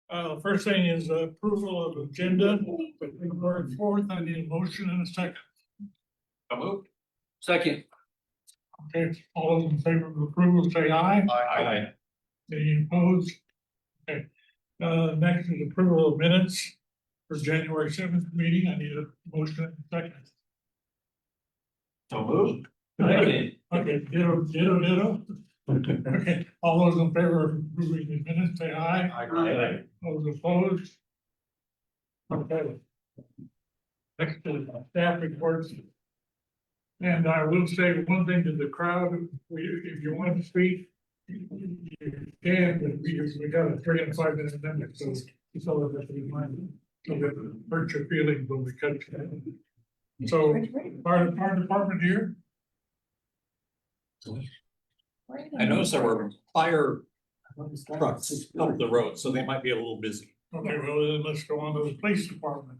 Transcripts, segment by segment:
First thing is approval of agenda, February 4th. I need a motion and a second. So moved. Second. Okay, all those in favor of approval, say aye. Aye. Any opposed? Okay, next is approval of minutes for January 7th meeting. I need a motion and a second. So moved. Okay, ditto. Okay, all those in favor of approving the minutes, say aye. Aye. Those opposed? Okay. Next is staff reports. And I will say one thing to the crowd, if you want to speak, you can, but we got a 3 and 5 minute limit, so it's all that we mind. So that hurt your feelings when we cut you. So, fire department here? I noticed there were fire trucks up the road, so they might be a little busy. Okay, well, then let's go on to the police department.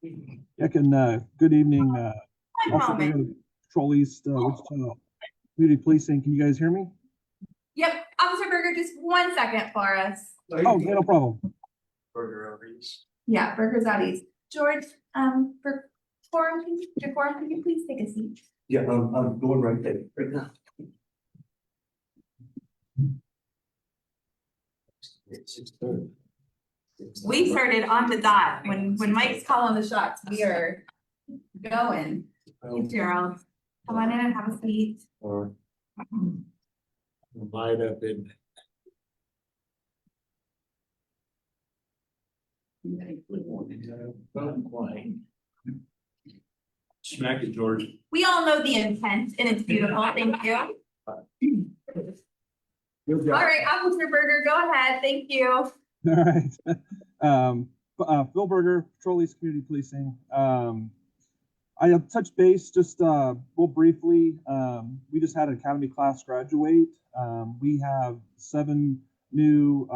Good evening, Officer Berger, Patrol East, Wichita Community Policing. Can you guys hear me? Yep, Officer Berger, just 1 second for us. Oh, yeah, no problem. Burger over east. Yeah, Berger's out east. George, for Decorum, can you please take a seat? Yeah, I'm going right there, right now. It's 6:30. We started on the dot. When Mike's calling the shots, we are going. Hey, Gerald, come on in and have a seat. Might have been. Smack it, George. We all know the intent and it's beautiful. Thank you. All right, Officer Berger, go ahead. Thank you. All right. Phil Berger, Patrol East Community Policing. I have touched base just real briefly. We just had an academy class graduate. We have 7 new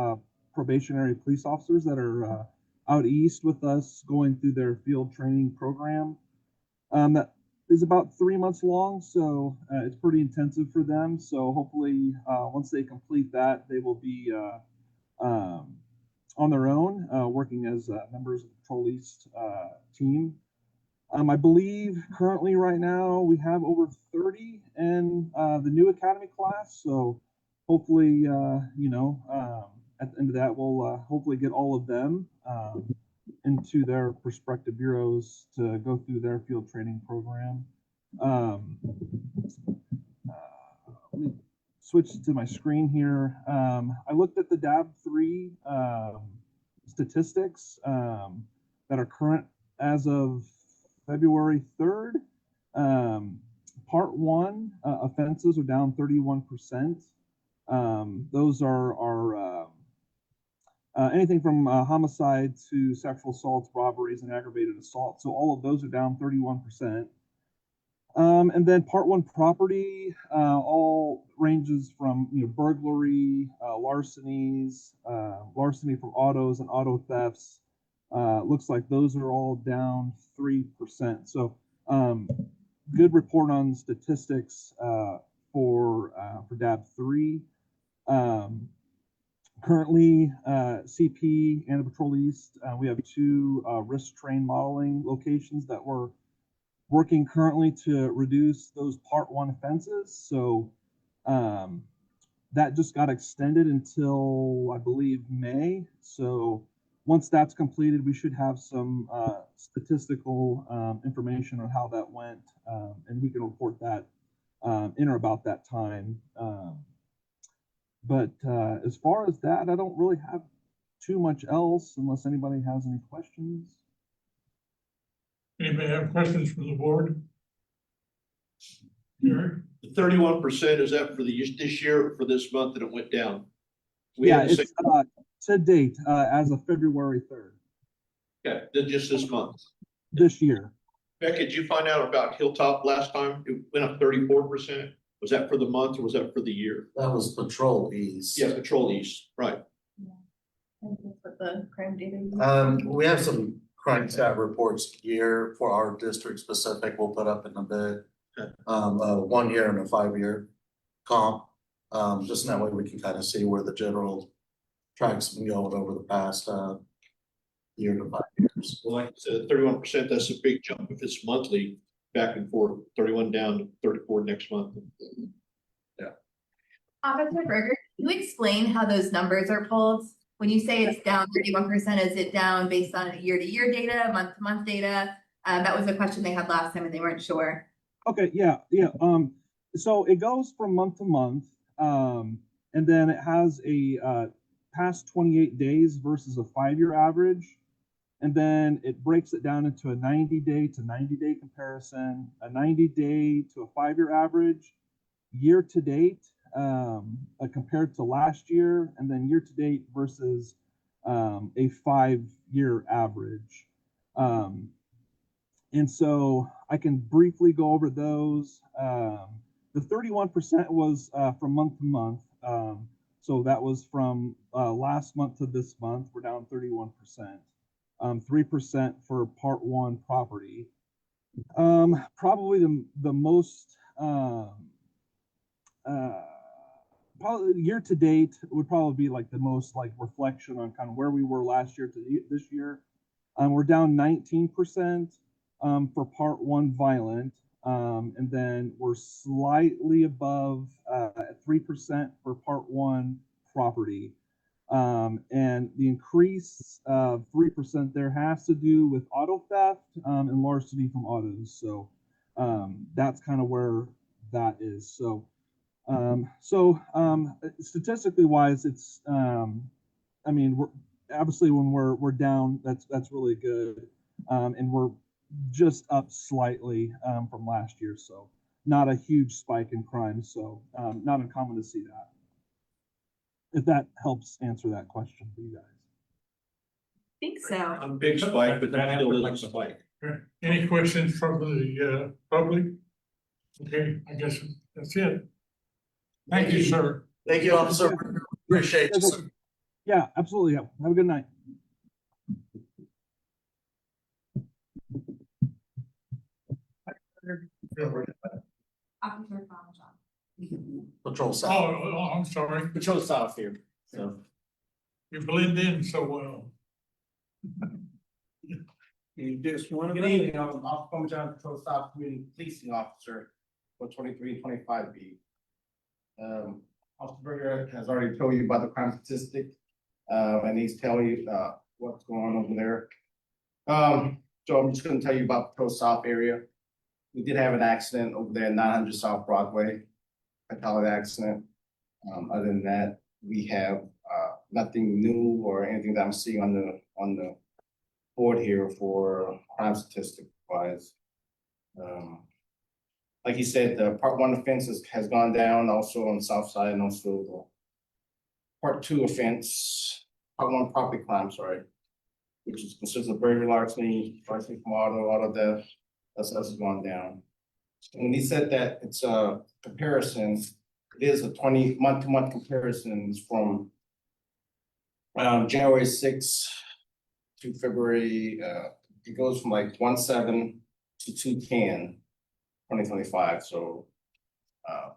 probationary police officers that are out east with us going through their field training program. That is about 3 months long, so it's pretty intensive for them. So hopefully once they complete that, they will be on their own, working as members of the Patrol East team. I believe currently right now we have over 30 in the new academy class. So hopefully, at the end of that, we'll hopefully get all of them into their respective bureaus to go through their field training program. Let me switch to my screen here. I looked at the DAB3 statistics that are current as of February 3rd. Part 1 offenses are down 31%. Those are anything from homicide to sexual assaults, robberies, and aggravated assault. So all of those are down 31%. And then Part 1 property all ranges from burglary, larcenies, larceny from autos, and auto thefts. Looks like those are all down 3%. So good report on statistics for DAB3. Currently, CP and the Patrol East, we have 2 risk train modeling locations that we're working currently to reduce those Part 1 offenses. So that just got extended until, I believe, May. So once that's completed, we should have some statistical information on how that went, and we can report that in or about that time. But as far as that, I don't really have too much else unless anybody has any questions. Anybody have questions from the board? Gary? The 31%, is that for this year or for this month that it went down? Yeah, it's to date as of February 3rd. Okay, then just this month. This year. Becca, did you find out about Hilltop last time? It went up 34%. Was that for the month or was that for the year? That was Patrol East. Yeah, Patrol East, right. Put the crime data. We have some crime stat reports here for our district specific. We'll put up in a bit. Okay. A 1 year and a 5 year comp. Just in that way we can kind of see where the general track's been going over the past, year to 5 years. Well, like I said, 31%, that's a big jump if it's monthly, back and forth, 31 down to 34 next month. Officer Berger, can you explain how those numbers are pulled? When you say it's down 31%, is it down based on year-to-year data, month-to-month data? That was a question they had last time and they weren't sure. Okay, yeah. So it goes from month to month, and then it has a past 28 days versus a 5-year average. And then it breaks it down into a 90-day to 90-day comparison, a 90-day to a 5-year average, year to date, compared to last year, and then year to date versus a 5-year average. And so I can briefly go over those. The 31% was from month to month. So that was from last month to this month. We're down 31%. 3% for part one property. Probably the most probably year to date would probably be like the most like reflection on kind of where we were last year to this year. We're down 19% for part one violent, and then we're slightly above 3% for part one property. And the increase of 3% there has to do with auto theft and larceny from autos. So that's kind of where that is. So statistically wise, it's I mean, we're obviously when we're down, that's really good, and we're just up slightly from last year. So not a huge spike in crime. So not uncommon to see that. If that helps answer that question for you guys. I think so. A big spike, but that still is a spike. Okay. Any questions from the public? Okay, I guess that's it. Thank you, sir. Thank you, Officer. Appreciate you, sir. Yeah, absolutely. Have a good night. Officer Parmesan. Patrol Oh, South. I'm sorry. Patrol South here, so. You blend in so well. You just want to. Good evening, I'm Officer John Patrol South Community Policing Officer for 2325B. Officer Berger has already told you about the crime statistic, and he's telling you, what's going on over there. So I'm just gonna tell you about Patrol South area. We did have an accident over there, 900 South Broadway, fatality accident. Other than that, we have, nothing new or anything that I'm seeing on the board here for crime statistic wise. Like he said, the part one offense has gone down also on the south side, and also the part two offense, part one property crime, sorry, which is consists of burglary, larceny from auto theft, that's gone down. And he said that it's a comparison, it is a 20 month-to-month comparison from January 6th to February, it goes from like 1/7 to 2/10, 2025. So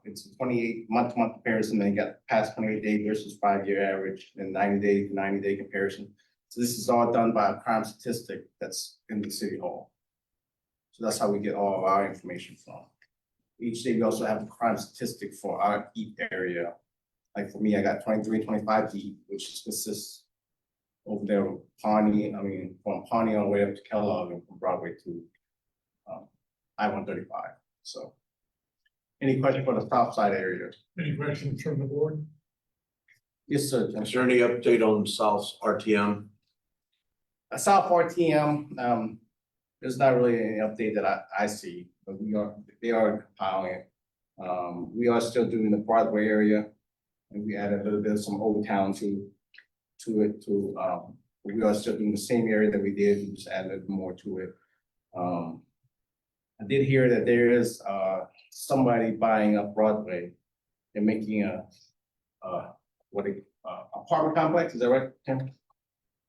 it's a 28 month-to-month comparison. Then you got past 28 day versus 5-year average, and 90-day to 90-day comparison. So this is all done by a crime statistic that's in the city hall. So that's how we get all of our information from. Each day we also have a crime statistic for our EAT area. Like for me, I got 2325 EAT, which consists over there with Pawnee, from Pawnee all the way up to Kellogg and from Broadway to I-135. So any question for the south side area? Any questions from the board? Yes, sir. Is there any update on South's RTM? South RTM, there's not really any update that I see, but they are compiling it. We are still doing the Broadway area, and we added a little bit of some Old Town to it too. We are still doing the same area that we did, we just added a little more to it. I did hear that there is somebody buying up Broadway and making a apartment complex, is that right, Tim?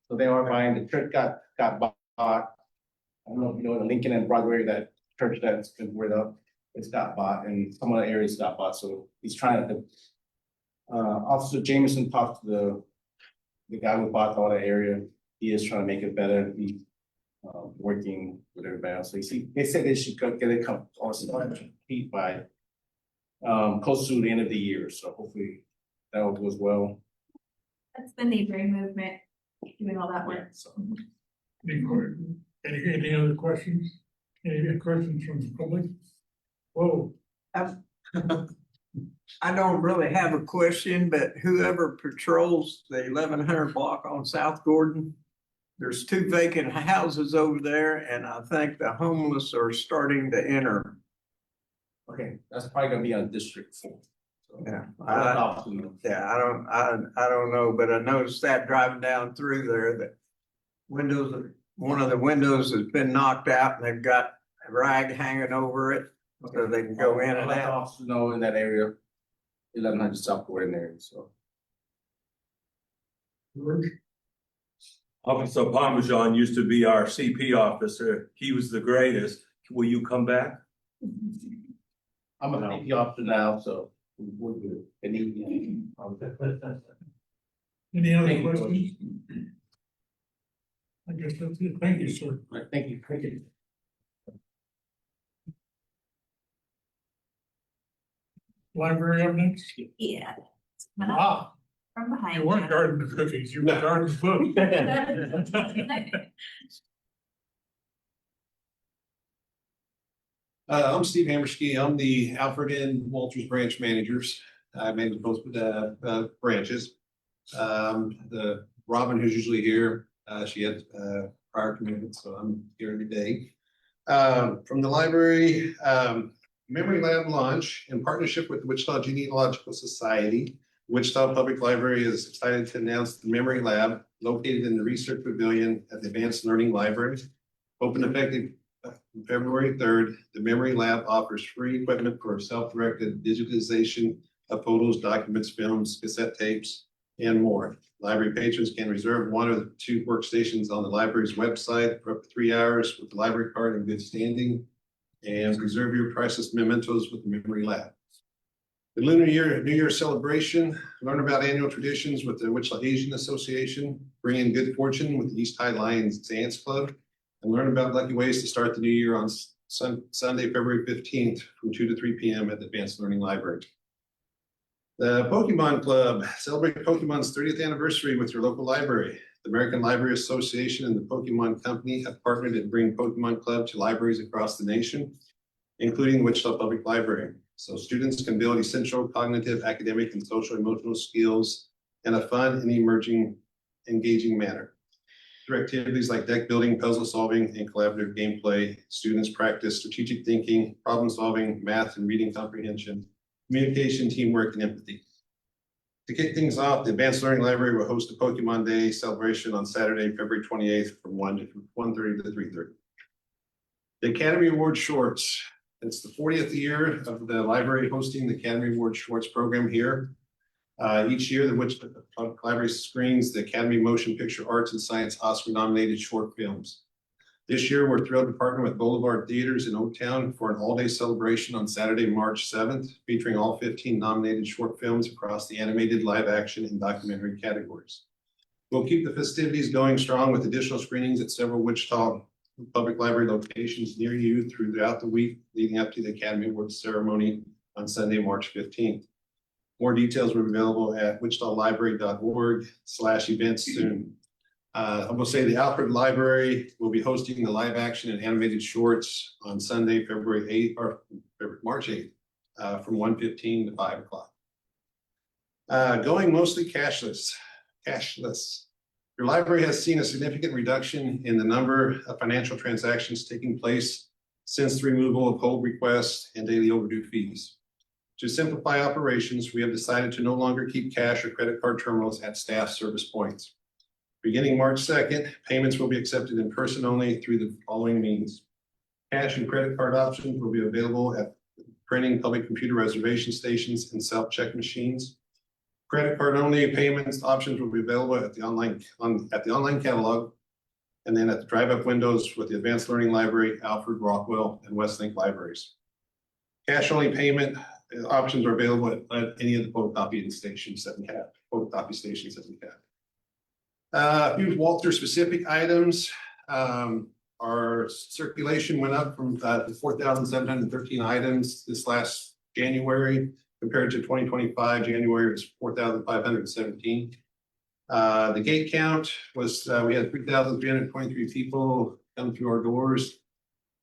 So they are buying, the church got bought. I don't know if you know the Lincoln and Broadway, that church that's been rid of, it's got bought, and some other areas got bought, so he's trying to. Officer Jameson talked to the guy who bought all that area, he is trying to make it better. He working with everybody else. They said they should get it complete by close to the end of the year. So hopefully that will go as well. That's the neighboring movement, doing all that work. So Any other questions? Any questions from the public? Whoa, I don't really have a question, but whoever patrols the 1100 block on South Gordon, there's 2 vacant houses over there, and I think the homeless are starting to enter. okay, that's probably gonna be on District 4. So, Yeah, I'll talk to them. I don't know, but I noticed that driving down through there, that one of the windows has been knocked out and they've got a rag hanging over it, so they can go in I'll and let the out. officers know in that area, 1100 South Gordon area, so. George? Officer Parmesan used to be our CP officer. He was the greatest. Will you come back? I'm a PP officer now, so we're good. Any other Thank you, George. questions? I guess that's it. Thank you, sir. All right, thank you. Thank you. Library evidence? Yeah. Ah, From behind. you weren't guarding the cookies, you were guarding the book. I'm Steve Hammerski. I'm the Alfred N. Walters branch managers. I manage both branches. The Robin, who's usually here, she had prior commitments, so I'm here today. From the library, Memory Lab launch in partnership with the Wichita Genealogical Society. Wichita Public Library is excited to announce the Memory Lab located in the Research Pavilion at the Advanced Learning Library. Open effective February 3rd, the Memory Lab offers free equipment for self-directed digitization of photos, documents, films, cassette tapes, and more. Library patrons can reserve 1 or 2 workstations on the library's website for up to 3 hours with the library card in good standing, and reserve your priceless mementos with the Memory Lab. The Lunar New Year celebration, learn about annual traditions with the Wichita Asian Association, bring in good fortune with the East High Lions Dance Club, and learn about lucky ways to start the new year on Sunday, February 15th from 2 to 3 p.m. at the Advanced Learning Library. The Pokemon Club, celebrate Pokemon's 30th anniversary with your local library. The American Library Association and the Pokemon Company have partnered to bring Pokemon Club to libraries across the nation, including Wichita Public Library. So students can build essential cognitive, academic, and social emotional skills in a fun and engaging manner. Through activities like deck building, puzzle solving, and collaborative gameplay, students practice strategic thinking, problem solving, math and reading comprehension, communication, teamwork, and empathy. To kick things off, the Advanced Learning Library will host a Pokemon Day celebration on Saturday, February 28th from 1:30 to 3:30. The Academy Award Shorts. It's the 40th year of the library hosting the Academy Award Shorts program here. Each year, the Wichita Public Library screens the Academy Motion Picture Arts and Science Oscar-nominated short films. This year, we're thrilled to partner with Boulevard Theaters in Oaktown for an all-day celebration on Saturday, March 7th, featuring all 15 nominated short films across the animated, live action, and documentary categories. We'll keep the festivities going strong with additional screenings at several Wichita Public Library locations near you throughout the week leading up to the Academy Awards ceremony on Sunday, March 15th. More details will be available at wichitalibrary.org/events soon. I will say the Alfred Library will be hosting the live action and animated shorts on Sunday, February 8th or March 8th from 1:15 to 5 o'clock. Going mostly cashless. Your library has seen a significant reduction in the number of financial transactions taking place since the removal of hold requests and daily overdue fees. To simplify operations, we have decided to no longer keep cash or credit card terminals at staff service points. Beginning March 2nd, payments will be accepted in person only through the following means. Cash and credit card options will be available at printing public computer reservation stations and self-check machines. Credit card only payments options will be available at the online catalog, and then at the drive-up windows with the Advanced Learning Library, Alfred, Rockwell, and Westlink libraries. Cash only payment options are available at any of the photocopy stations that we have. A few Walter specific items. Our circulation went up from 4,713 items this last January compared to 2025 January, it's 4,517. The gate count was, we had 3,323 people come through our doors,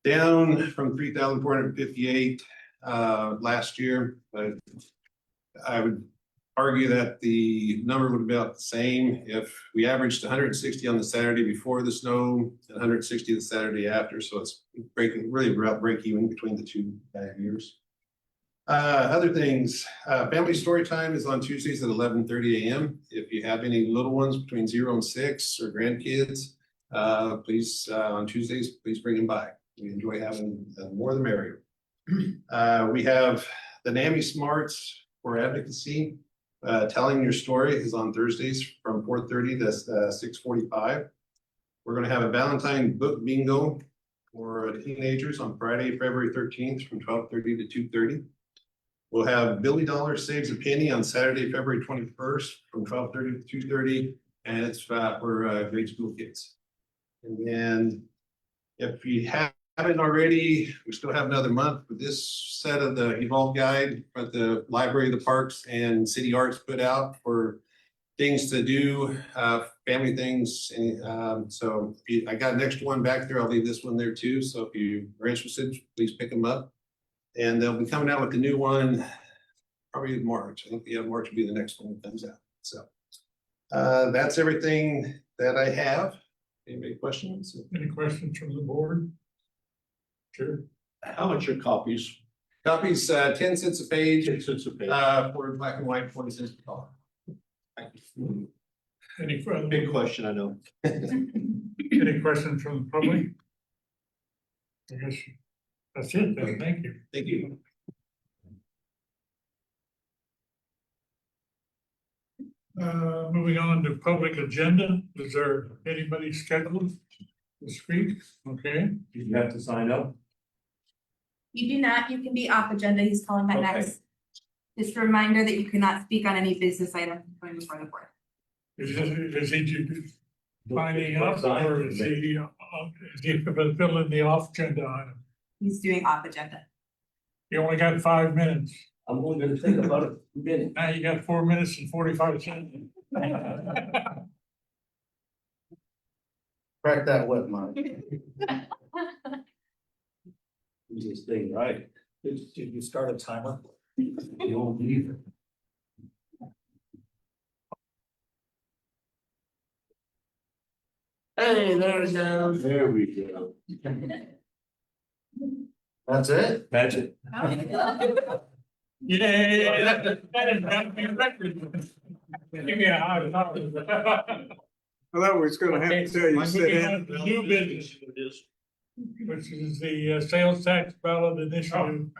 down from 3,458 last year, but I would argue that the number would be about the same if we averaged 160 on the Saturday before the snow and 160 the Saturday after. So it's really about break even between the two years. Other things, family story time is on Tuesdays at 11:30 a.m. If you have any little ones between 0 and 6 or grandkids, please on Tuesdays, please bring them by. We enjoy having more the merrier. We have the NAMI Smarts for Advocacy. Telling Your Story is on Thursdays from 4:30 to 6:45. We're going to have a Valentine book bingo for teenagers on Friday, February 13th from 12:30 to 2:30. We'll have Billy Dollar Saves a Penny on Saturday, February 21st from 12:30 to 2:30, and it's for grade school kids. And then if you haven't already, we still have another month with this set of the Evolve Guide that the Library, the Parks, and City Arts put out for things to do, family things. And so I got an extra one back there. I'll leave this one there too. So if you are interested, please pick them up. And they'll be coming out with the new one probably in March. I think March will be the next one that comes out. So that's everything that I have. Any questions? Any questions from the board? Sure. How much are copies? Copies, 10 cents a page, 10 cents a page. for black and white, 20 cents per color. Any further? Big question, I know. Any questions from the public? I guess that's it then, thank you. Thank you. Moving on to public agenda, is there anybody scheduled to speak? Okay, You have to sign up. You do not, you can be off agenda, he's calling that Okay. next. Just a reminder that you cannot speak on any business item going before the board. is he finding us or is he fulfilling the off agenda item? He's doing off agenda. You only got 5 minutes, I'm only gonna think about it a minute. now you got 4 minutes and 45 seconds. Crack that whip, Mike. This thing, right? Did you start a timer? You don't need it. Hey, there it goes. There we go. That's it? Magic. Yeah, that is gonna be a record. Give me a hard time. I thought we was gonna have to tell you, sit in. New business, which is the sales tax ballot initiative.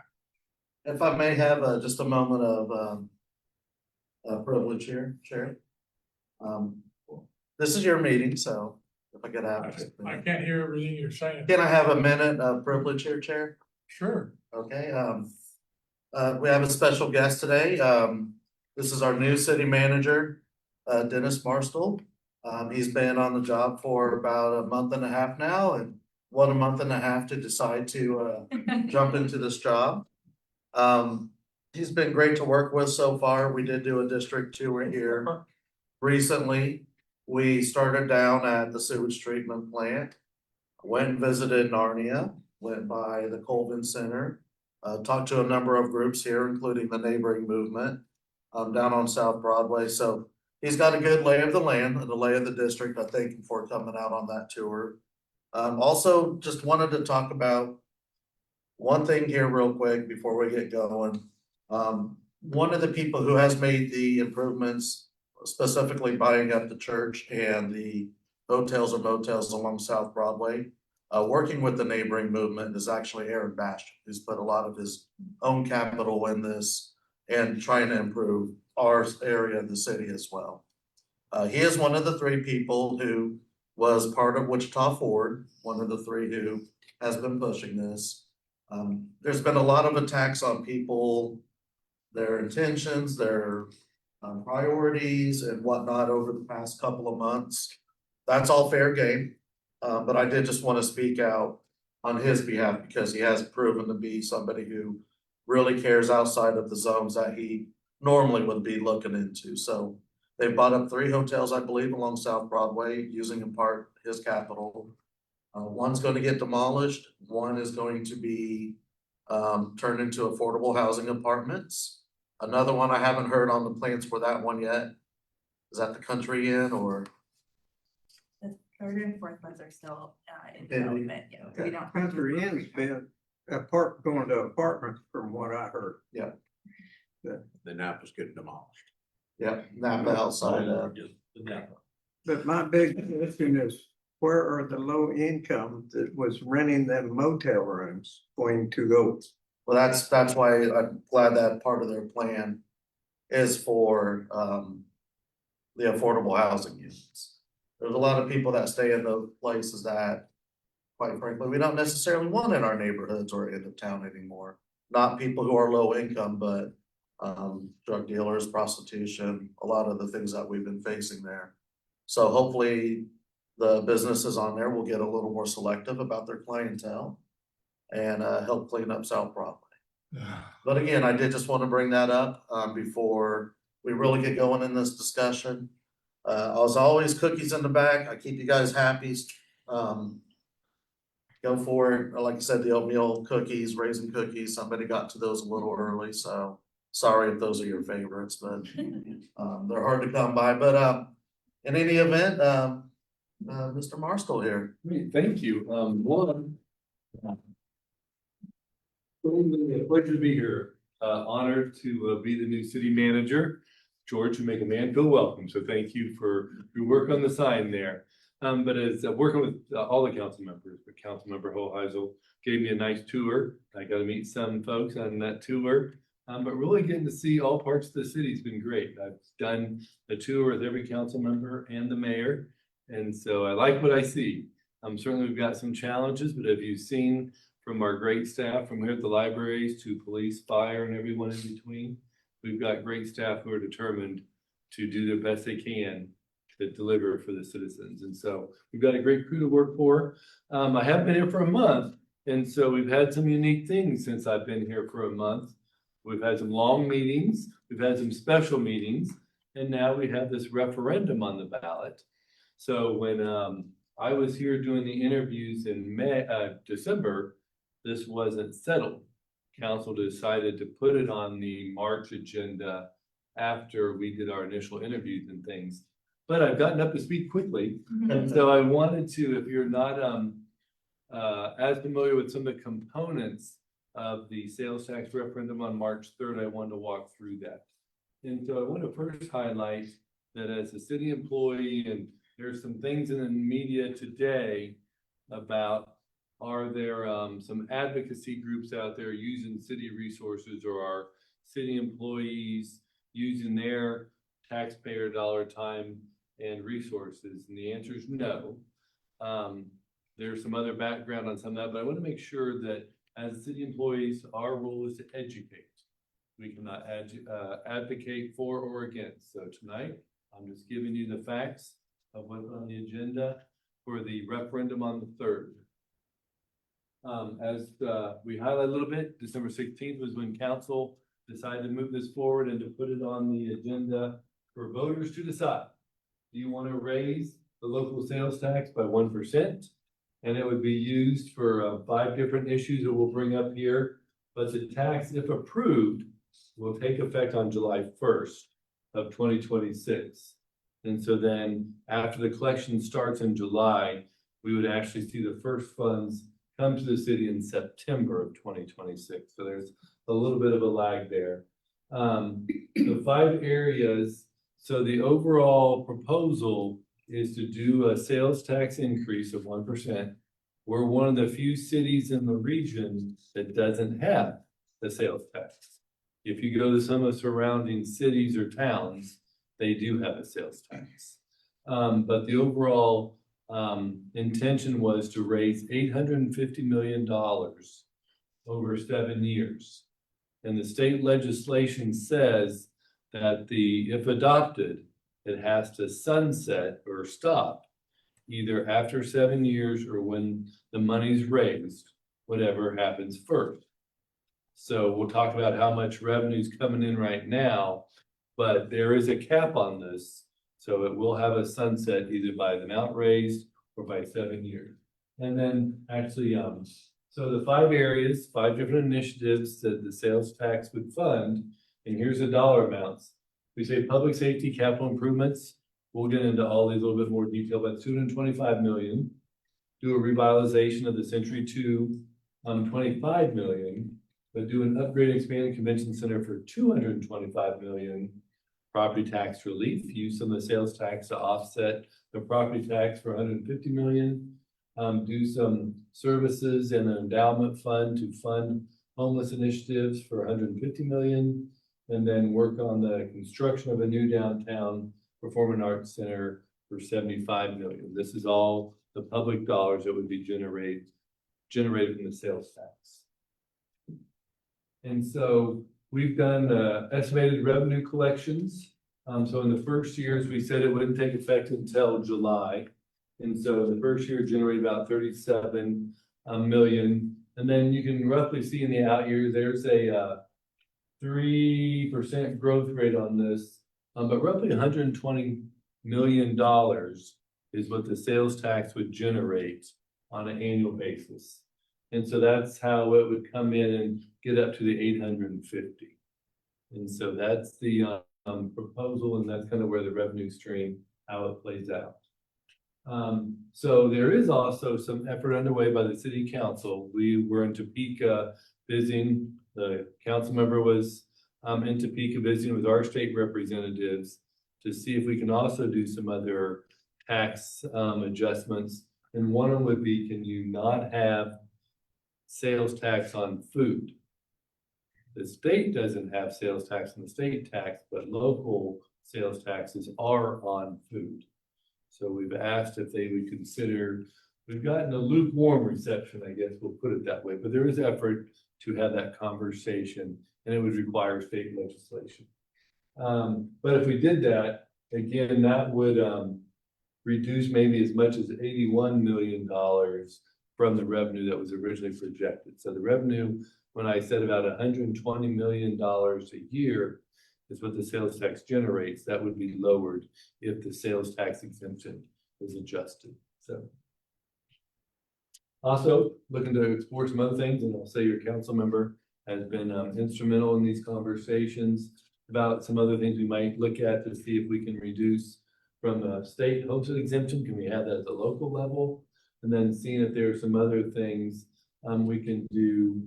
If I may have just a moment of privilege here, Chair. This is your meeting, so if I could have. just a I minute. can't hear everything you're saying. Can I have a minute of privilege here, Chair? Sure. Okay, we have a special guest today. This is our new city manager, Dennis Marstall. He's been on the job for about a month and a half now and a month and a half to decide to jump into this job. He's been great to work with so far. We did do a district tour here recently. We started down at the sewage treatment plant, went and visited Narnia, went by the Colvin Center, talked to a number of groups here, including the neighboring movement, down on South Broadway. So he's got a good lay of the land and the lay of the district, I think, before coming out on that tour. Also just wanted to talk about one thing here real quick before we get going. One of the people who has made the improvements, specifically buying up the church and the hotels or motels along South Broadway, working with the neighboring movement, is actually Aaron Bastian, who's put a lot of his own capital in this and trying to improve our area of the city as well. He is one of the 3 people who was part of Wichita Ford, one of the 3 who has been pushing this. There's been a lot of attacks on people, their intentions, their priorities and whatnot over the past couple of months. That's all fair game. But I did just want to speak out on his behalf because he has proven to be somebody who really cares outside of the zones that he normally would be looking into. So they bought up 3 hotels, I believe, along South Broadway, using in part his capital. One's going to get demolished. One is going to be turned into affordable housing apartments. Another one, I haven't heard on the plans for that one yet. Is that the Country Inn or? The third and fourth ones are still in Yeah. development, yeah, we don't. Country Inn's been going to apartments from what I heard. The Napa's getting demolished. Yeah, Napa outside But my big question is, where are the low income that was renting them motel rooms going to go? Well, that's why I'm glad that part of their plan is for the affordable housing units. There's a lot of people that stay in those places that, quite frankly, we don't necessarily want in our neighborhoods or end of town anymore. Not people who are low income, but drug dealers, prostitution, a lot of the things that we've been facing there. So hopefully the businesses on there will get a little more selective about their clientele and help clean up South Broadway. But again, I did just want to bring that up before we really get going in this discussion. As always, cookies in the bag. I keep you guys happy. Go for it. Like I said, the oatmeal cookies, raisin cookies, somebody got to those a little early, so sorry if those are your favorites, but they're hard to come by. But in any event, Mr. Marstoll here. Great, thank you. A pleasure to be here. Honored to be the new city manager. George, you make a man feel welcome, so thank you for your work on the sign there. But as working with all the council members, but Councilmember Hoheisel gave me a nice tour. I got to meet some folks on that tour. But really getting to see all parts of the city has been great. I've done a tour with every council member and the mayor. And so I like what I see. Certainly we've got some challenges, but have you seen from our great staff from here at the libraries to police, fire, and everyone in between? We've got great staff who are determined to do their best they can to deliver for the citizens. And so we've got a great crew to work for. I have been here for a month. And so we've had some unique things since I've been here for a month. We've had some long meetings, we've had some special meetings, and now we have this referendum on the ballot. So when I was here doing the interviews in December, this wasn't settled. Council decided to put it on the March agenda after we did our initial interviews and things. But I've gotten up to speed quickly, and so I wanted to, if you're not as familiar with some of the components of the sales tax referendum on March 3rd, I wanted to walk through that. And so I want to first highlight that as a city employee, and there's some things in the media today about, are there some advocacy groups out there using city resources, or are city employees using their taxpayer dollar time and resources? And the answer is no. There's some other background on some of that, but I want to make sure that as city employees, our role is to educate. We cannot advocate for or against. So tonight, I'm just giving you the facts of what's on the agenda for the referendum on the 3rd. As we highlight a little bit, December 16th was when council decided to move this forward and to put it on the agenda for voters to decide. Do you want to raise the local sales tax by 1%? And it would be used for 5 different issues that we'll bring up here. But the tax, if approved, will take effect on July 1st of 2026. And so then after the collection starts in July, we would actually see the first funds come to the city in September of 2026. So there's a little bit of a lag there. The 5 areas, so the overall proposal is to do a sales tax increase of 1%. We're one of the few cities in the region that doesn't have the sales tax. If you go to some of the surrounding cities or towns, they do have a sales tax. But the overall intention was to raise $850 million over 7 years. And the state legislation says that if adopted, it has to sunset or stop either after 7 years or when the money's raised, whatever happens first. So we'll talk about how much revenue is coming in right now, but there is a cap on this. So it will have a sunset either by the amount raised or by 7 years. And then actually, so the 5 areas, 5 different initiatives that the sales tax would fund, and here's the dollar amounts. We say public safety capital improvements. We'll get into all these a little bit more detail, but 225 million. Do a revitalization of the Century 2, 25 million, but do an upgrade and expanded convention center for 225 million. Property tax relief, use some of the sales tax to offset the property tax for 150 million. Do some services and an endowment fund to fund homeless initiatives for 150 million. And then work on the construction of a new downtown performing arts center for 75 million. This is all the public dollars that would be generated from the sales tax. And so we've done estimated revenue collections. So in the first years, we said it wouldn't take effect until July. And so the first year generated about 37 million. And then you can roughly see in the out year, there's a 3% growth rate on this, but roughly $120 million is what the sales tax would generate on an annual basis. And so that's how it would come in and get up to the 850. And so that's the proposal, and that's kind of where the revenue stream, how it plays out. So there is also some effort underway by the city council. We were in Topeka visiting, the council member was in Topeka visiting with our state representatives to see if we can also do some other tax adjustments. And one of them would be, can you not have sales tax on food? The state doesn't have sales tax on the state tax, but local sales taxes are on food. So we've asked if they would consider, we've gotten a lukewarm reception, I guess we'll put it that way, but there is effort to have that conversation, and it would require state legislation. But if we did that, again, that would reduce maybe as much as $81 million from the revenue that was originally projected. So the revenue, when I said about $120 million a year is what the sales tax generates, that would be lowered if the sales tax exemption is adjusted. So also looking to explore some other things, and I'll say your council member has been instrumental in these conversations about some other things we might look at to see if we can reduce from the state homestead exemption. Can we have that at the local level? And then seeing if there are some other things we can do.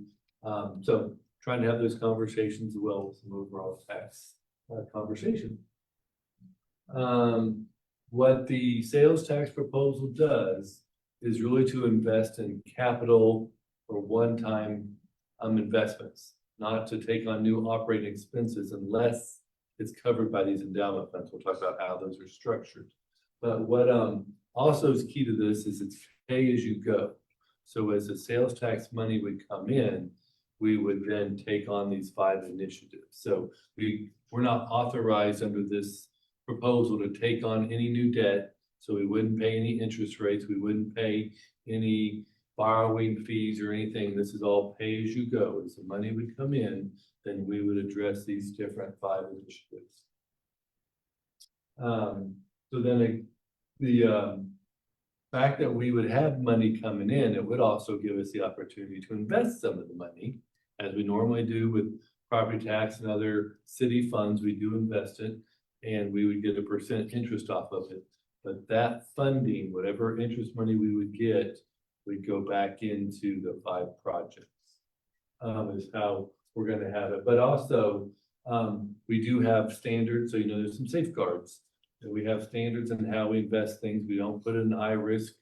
So trying to have those conversations as well with some overall tax conversation. What the sales tax proposal does is really to invest in capital or one-time investments, not to take on new operating expenses unless it's covered by these endowment funds. We'll talk about how those are structured. But what also is key to this is it's pay as you go. So as the sales tax money would come in, we would then take on these 5 initiatives. So we're not authorized under this proposal to take on any new debt. So we wouldn't pay any interest rates. We wouldn't pay any borrowing fees or anything. This is all pay as you go. As the money would come in, then we would address these different 5 initiatives. So then the fact that we would have money coming in, it would also give us the opportunity to invest some of the money, as we normally do with property tax and other city funds. We do invest it, and we would get a % interest off of it. But that funding, whatever interest money we would get, would go back into the 5 projects. Is how we're going to have it. But also, we do have standards. So, there's some safeguards. And we have standards in how we invest things. We don't put in high risk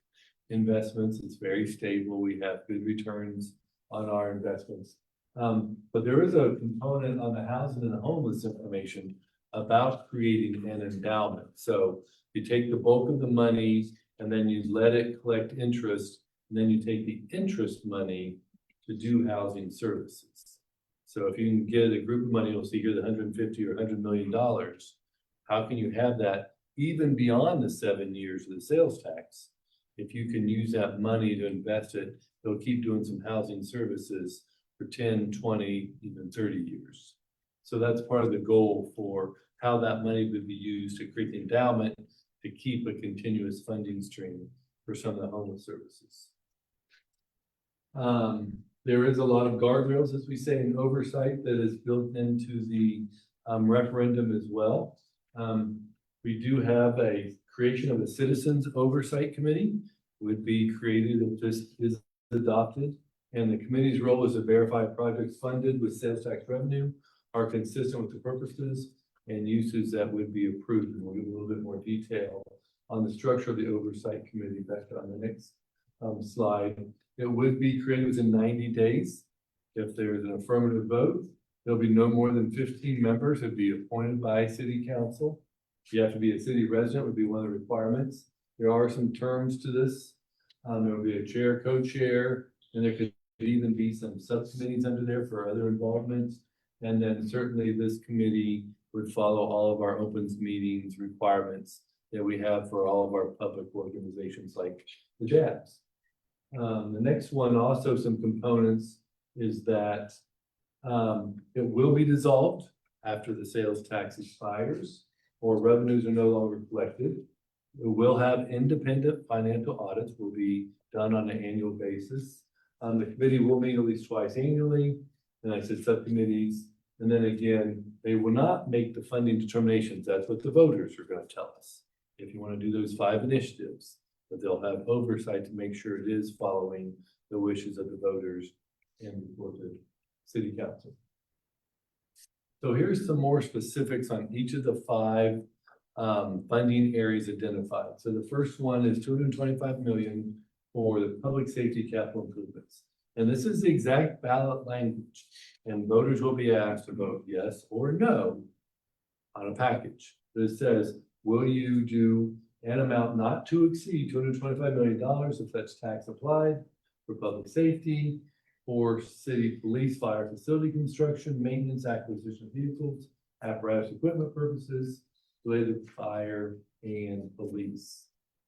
investments. It's very stable. We have good returns on our investments. But there is a component on the housing and the homeless information about creating an endowment. So you take the bulk of the money and then you let it collect interest, and then you take the interest money to do housing services. So if you can get a group of money, you'll see here the 150 or $100 million. How can you have that even beyond the 7 years of the sales tax? If you can use that money to invest it, they'll keep doing some housing services for 10, 20, even 30 years. So that's part of the goal for how that money would be used to create the endowment to keep a continuous funding stream for some of the homeless services. There is a lot of guardrails, as we say, in oversight that is built into the referendum as well. We do have a creation of a citizens oversight committee would be created if this is adopted. And the committee's role is to verify projects funded with sales tax revenue are consistent with the purposes and uses that would be approved. And we'll give a little bit more detail on the structure of the oversight committee back on the next slide. It would be created within 90 days. If there's an affirmative vote, there'll be no more than 15 members who'd be appointed by city council. You have to be a city resident would be one of the requirements. There are some terms to this. There will be a chair, co-chair, and there could even be some subcommittees under there for other involvements. And then certainly this committee would follow all of our opens meetings requirements that we have for all of our public organizations like the JABS. The next one, also some components, is that it will be dissolved after the sales tax expires or revenues are no longer collected. It will have independent financial audits will be done on an annual basis. The committee will meet at least twice annually, and I said subcommittees. And then again, they will not make the funding determinations. That's what the voters are going to tell us. If you want to do those 5 initiatives, but they'll have oversight to make sure it is following the wishes of the voters and before the city council. So here's some more specifics on each of the 5 funding areas identified. So the first one is $225 million for the public safety capital improvements. And this is the exact ballot language. And voters will be asked to vote yes or no on a package that says, will you do an amount not to exceed $225 million if such tax applied for public safety, for city police, fire facility construction, maintenance, acquisition of vehicles, apparatus equipment purposes related to fire and police.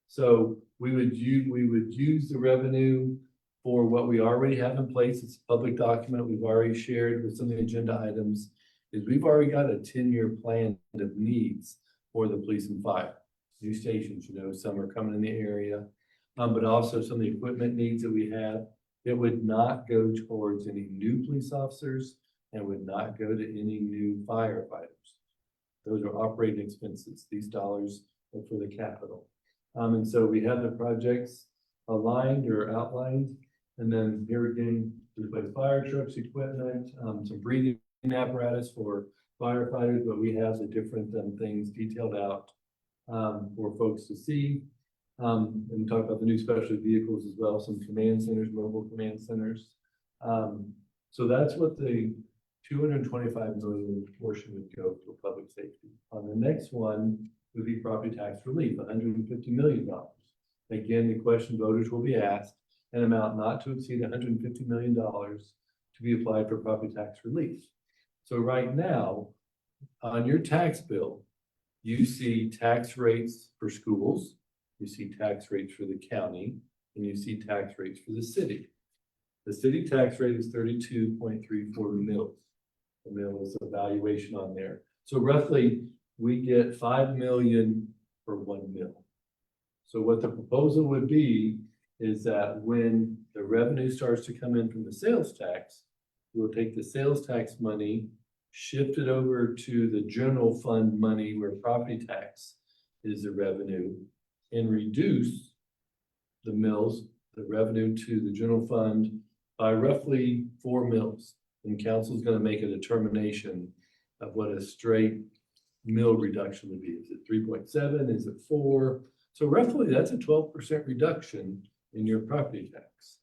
So we would use the revenue for what we already have in place. It's a public document we've already shared with some of the agenda items. Is we've already got a 10-year plan of needs for the police and fire. New stations, you know, some are coming in the area, but also some of the equipment needs that we have. It would not go towards any new police officers and would not go to any new firefighters. Those are operating expenses. These dollars are for the capital. And so we have the projects aligned or outlined. And then here again, replace fire trucks, equipment, some breathing apparatus for firefighters, but we have the different things detailed out for folks to see. And talk about the new specialty vehicles as well, some command centers, mobile command centers. So that's what the 225 million portion would go for public safety. On the next one would be property tax relief, $150 million. Again, the question voters will be asked, an amount not to exceed $150 million to be applied for property tax relief. So right now, on your tax bill, you see tax rates for schools, you see tax rates for the county, and you see tax rates for the city. The city tax rate is 32.34 mils. The mil is a valuation on there. So roughly, we get 5 million for 1 mil. So what the proposal would be is that when the revenue starts to come in from the sales tax, we'll take the sales tax money, shift it over to the general fund money where property tax is the revenue, and reduce the mills, the revenue to the general fund by roughly 4 mils. And council is going to make a determination of what a straight mill reduction would be. Is it 3.7? Is it 4? So roughly that's a 12% reduction in your property tax.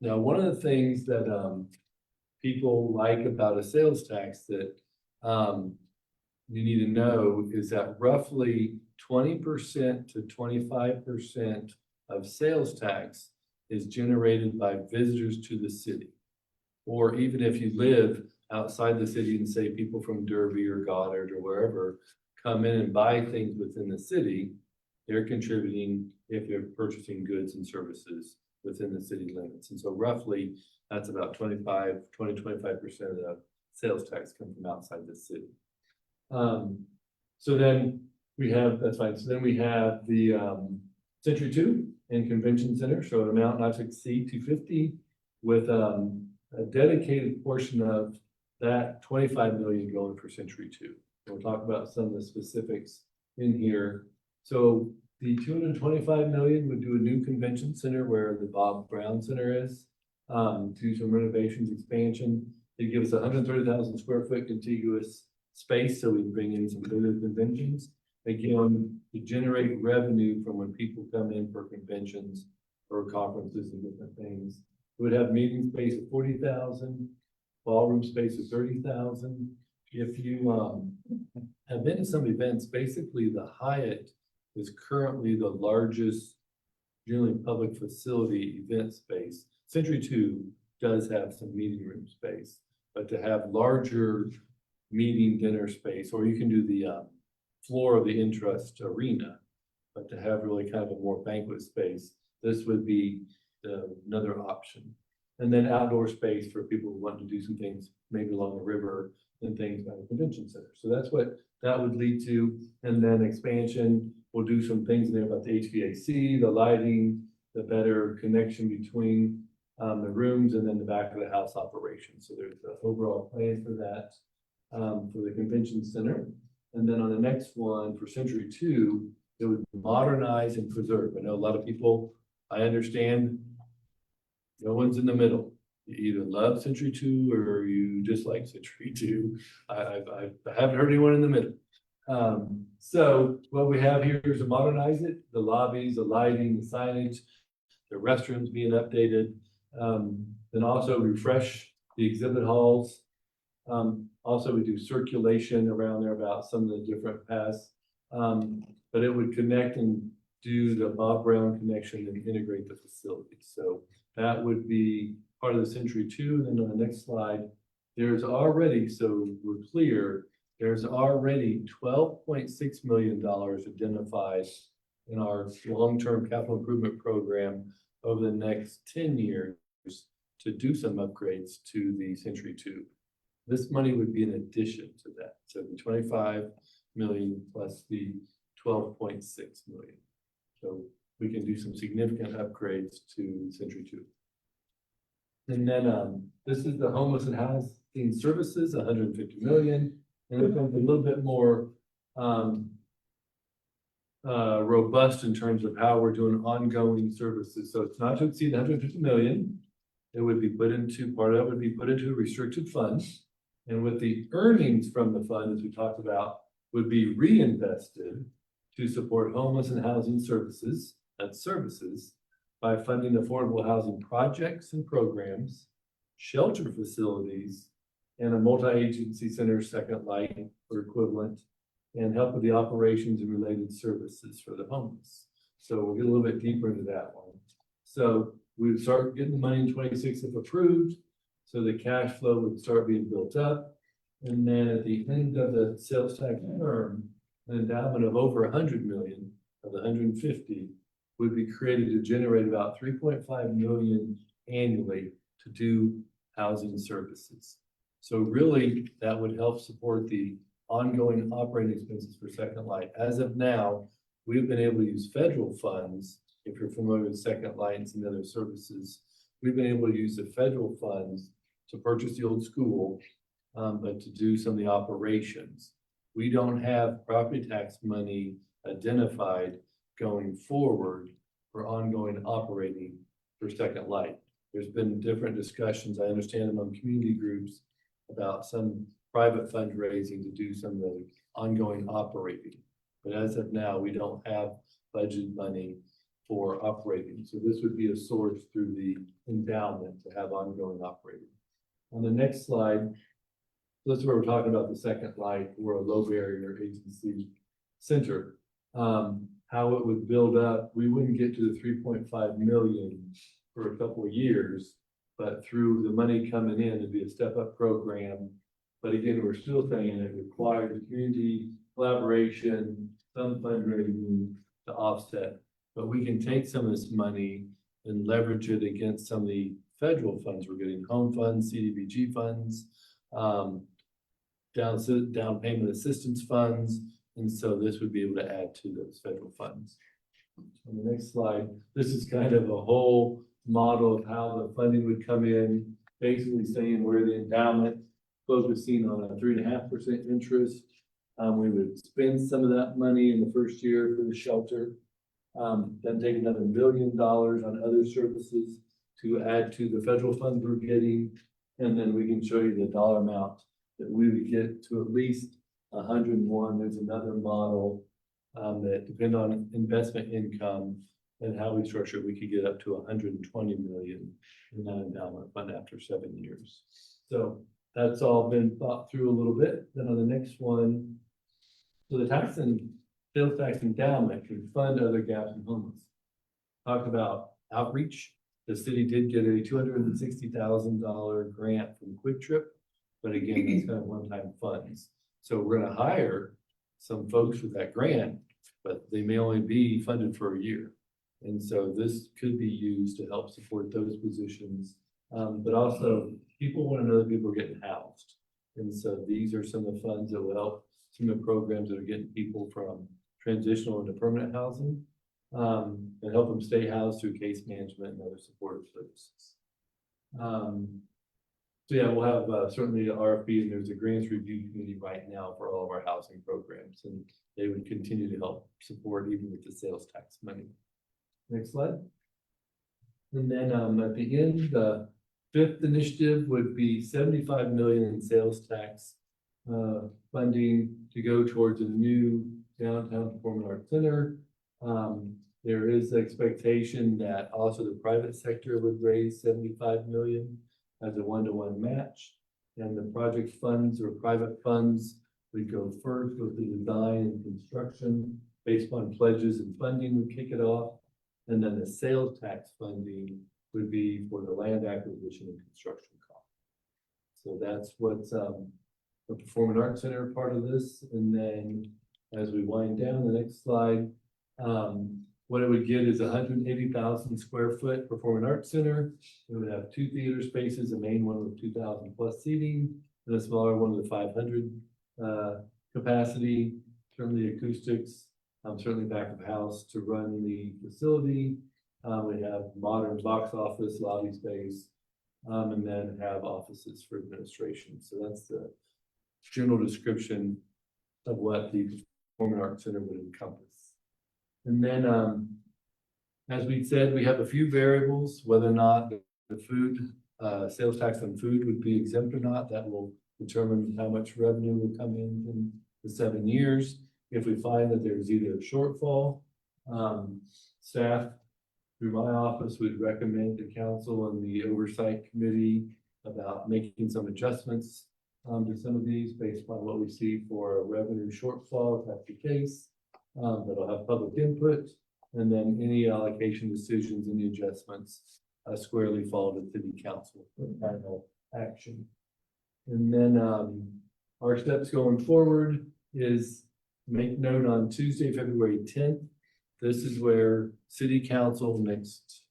Now, one of the things that people like about a sales tax that you need to know is that roughly 20% to 25% of sales tax is generated by visitors to the city. Or even if you live outside the city and say people from Derby or Goddard or wherever come in and buy things within the city, they're contributing if they're purchasing goods and services within the city limits. And so roughly, that's about 25% of the sales tax come from outside the city. So then we have, that's fine, so then we have the Century 2 and Convention Center, so an amount not to exceed 250 with a dedicated portion of that 25 million going for Century 2. We'll talk about some of the specifics in here. So the 225 million would do a new convention center where the Bob Brown Center is, do some renovations, expansion. They give us 130,000 square foot contiguous space so we can bring in some bigger conventions. Again, to generate revenue from when people come in for conventions or conferences and different things. It would have meeting space of 40,000, ballroom space of 30,000. If you have been to some events, basically the Hyatt is currently the largest generally public facility event space. Century 2 does have some meeting room space, but to have larger meeting dinner space, or you can do the floor of the Intrust Arena, but to have really kind of a more banquet space, this would be another option. And then outdoor space for people who want to do some things, maybe along the river and things by the convention center. So that's what that would lead to. And then expansion, we'll do some things there about the HVAC, the lighting, the better connection between the rooms and then the back of the house operation. So there's an overall plan for that for the convention center. And then on the next one for Century 2, it would modernize and preserve. I know a lot of people, I understand no one's in the middle. You either love Century 2 or you dislike Century 2. I haven't heard anyone in the middle. So what we have here is to modernize it, the lobbies, the lighting, the signage, the restrooms being updated, then also refresh the exhibit halls. Also we do circulation around there about some of the different paths, but it would connect and do the Bob Brown connection and integrate the facilities. So that would be part of the Century 2. And then on the next slide, there's already, so we're clear, there's already $12.6 million identified in our long-term capital improvement program over the next 10 years to do some upgrades to the Century 2. This money would be in addition to that. So the 25 million plus the 12.6 million. So we can do some significant upgrades to Century 2. And then this is the homeless and housing services, 150 million. And it's a little bit more robust in terms of how we're doing ongoing services. So it's not to exceed 150 million. It would be put into, part of that would be put into restricted funds. And with the earnings from the fund, as we talked about, would be reinvested to support homeless and housing services, that's services, by funding affordable housing projects and programs, shelter facilities, and a multi-agency center, Second Light or equivalent, and help with the operations and related services for the homeless. So we'll get a little bit deeper into that one. So we would start getting the money in 26 if approved. So the cash flow would start being built up. And then at the end of the sales tax term, an endowment of over 100 million of the 150 would be created to generate about 3.5 million annually to do housing services. So really that would help support the ongoing operating expenses for Second Light. As of now, we've been able to use federal funds. If you're familiar with Second Light and some other services, we've been able to use the federal funds to purchase the old school, but to do some of the operations. We don't have property tax money identified going forward for ongoing operating for Second Light. There's been different discussions, I understand, among community groups about some private fundraising to do some of the ongoing operating. But as of now, we don't have budget money for operating. So this would be a source through the endowment to have ongoing operating. On the next slide, this is where we're talking about the Second Light or a low barrier agency center. How it would build up, we wouldn't get to the 3.5 million for a couple of years, but through the money coming in, it'd be a step-up program. But again, we're still saying it requires community collaboration, some fundraising to offset. But we can take some of this money and leverage it against some of the federal funds we're getting, home funds, CDBG funds, down payment assistance funds. And so this would be able to add to those federal funds. On the next slide, this is kind of a whole model of how the funding would come in, basically saying where the endowment focusing on a 3.5% interest. We would spend some of that money in the first year for the shelter. Then take another $1 million on other services to add to the federal funds we're getting. And then we can show you the dollar amount that we would get to at least 101. There's another model that depend on investment income and how we structure it, we could get up to 120 million in that endowment fund after 7 years. So that's all been thought through a little bit. Then on the next one, so the tax and sales tax endowment can fund other gaps in homeless. Talk about outreach. The city did get a $260,000 grant from Quick Trip, but again, it's kind of one-time funds. So we're gonna hire some folks with that grant, but they may only be funded for a year. And so this could be used to help support those positions. But also people want to know that people are getting housed. And so these are some of the funds that will help some of the programs that are getting people from transitional into permanent housing, and help them stay housed through case management and other supportive services. So yeah, we'll have certainly an RFP, and there's a grants review committee right now for all of our housing programs, and they would continue to help support even with the sales tax money. Next slide. And then at the end, the fifth initiative would be 75 million in sales tax funding to go towards a new downtown performing arts center. There is expectation that also the private sector would raise 75 million as a 1-to-1 match. And the project funds or private funds would go first with the design and construction based on pledges and funding would kick it off. And then the sales tax funding would be for the land acquisition and construction cost. So that's what's the Performing Arts Center part of this. And then as we wind down the next slide, what it would get is 180,000 square foot Performing Arts Center. It would have 2 theater spaces, a main one with 2,000 plus seating, and a smaller one with 500 capacity, certainly acoustics, certainly back of house to run the facility. We have modern box office, lobby space, and then have offices for administration. So that's the general description of what the Performing Arts Center would encompass. And then, as we said, we have a few variables, whether or not the food, sales tax on food would be exempt or not. That will determine how much revenue will come in the 7 years. If we find that there's either a shortfall, staff through my office would recommend to council and the oversight committee about making some adjustments to some of these based on what we see for a revenue shortfall, if that's the case. That'll have public input, and then any allocation decisions, any adjustments squarely fall to city council for final action. And then our steps going forward is make note on Tuesday, February 10th. This is where city council next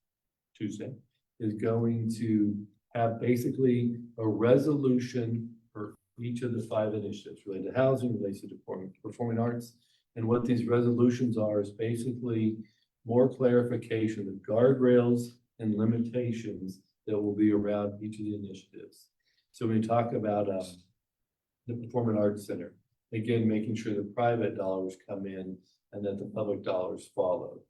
Tuesday is going to have basically a resolution for each of the 5 initiatives related to housing, related to performing arts. And what these resolutions are is basically more clarification of guardrails and limitations that will be around each of the initiatives. So when we talk about the Performing Arts Center, again, making sure the private dollars come in and that the public dollars follow.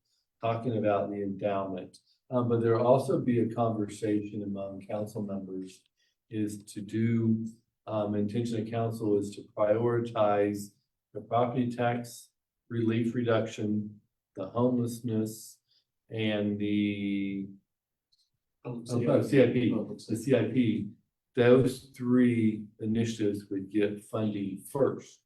Talking about the endowment, but there'll also be a conversation among council members is to do, intention of council is to prioritize the property tax relief reduction, the homelessness, and the CIP, the CIP. Those 3 initiatives would get funding first.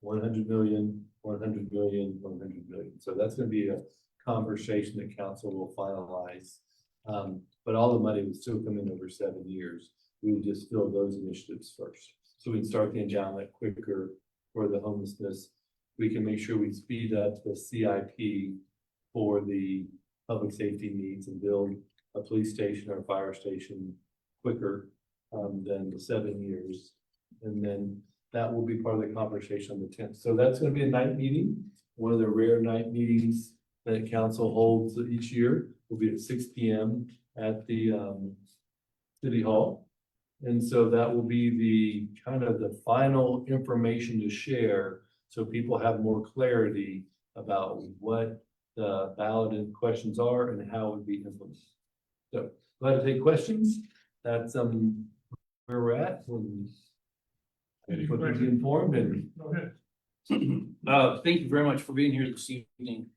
100 million, 100 million, 100 million. So that's going to be a conversation that council will finalize But all the money would still come in over 7 years. We would just fill those initiatives first. So we'd start the endowment quicker for the homelessness. We can make sure we speed up the CIP for the public safety needs and build a police station or a fire station quicker than the 7 years. And then that will be part of the conversation on the 10th. So that's gonna be a night meeting. One of the rare night meetings that council holds each year will be at 6 p.m. at the City Hall. And so that will be the kind of the final information to share, so people have more clarity about what the ballot questions are and how it would be implemented. So glad to take questions. That's where we're at. Any Keep questions? you informed and Go ahead. Thank you very much for being here this evening.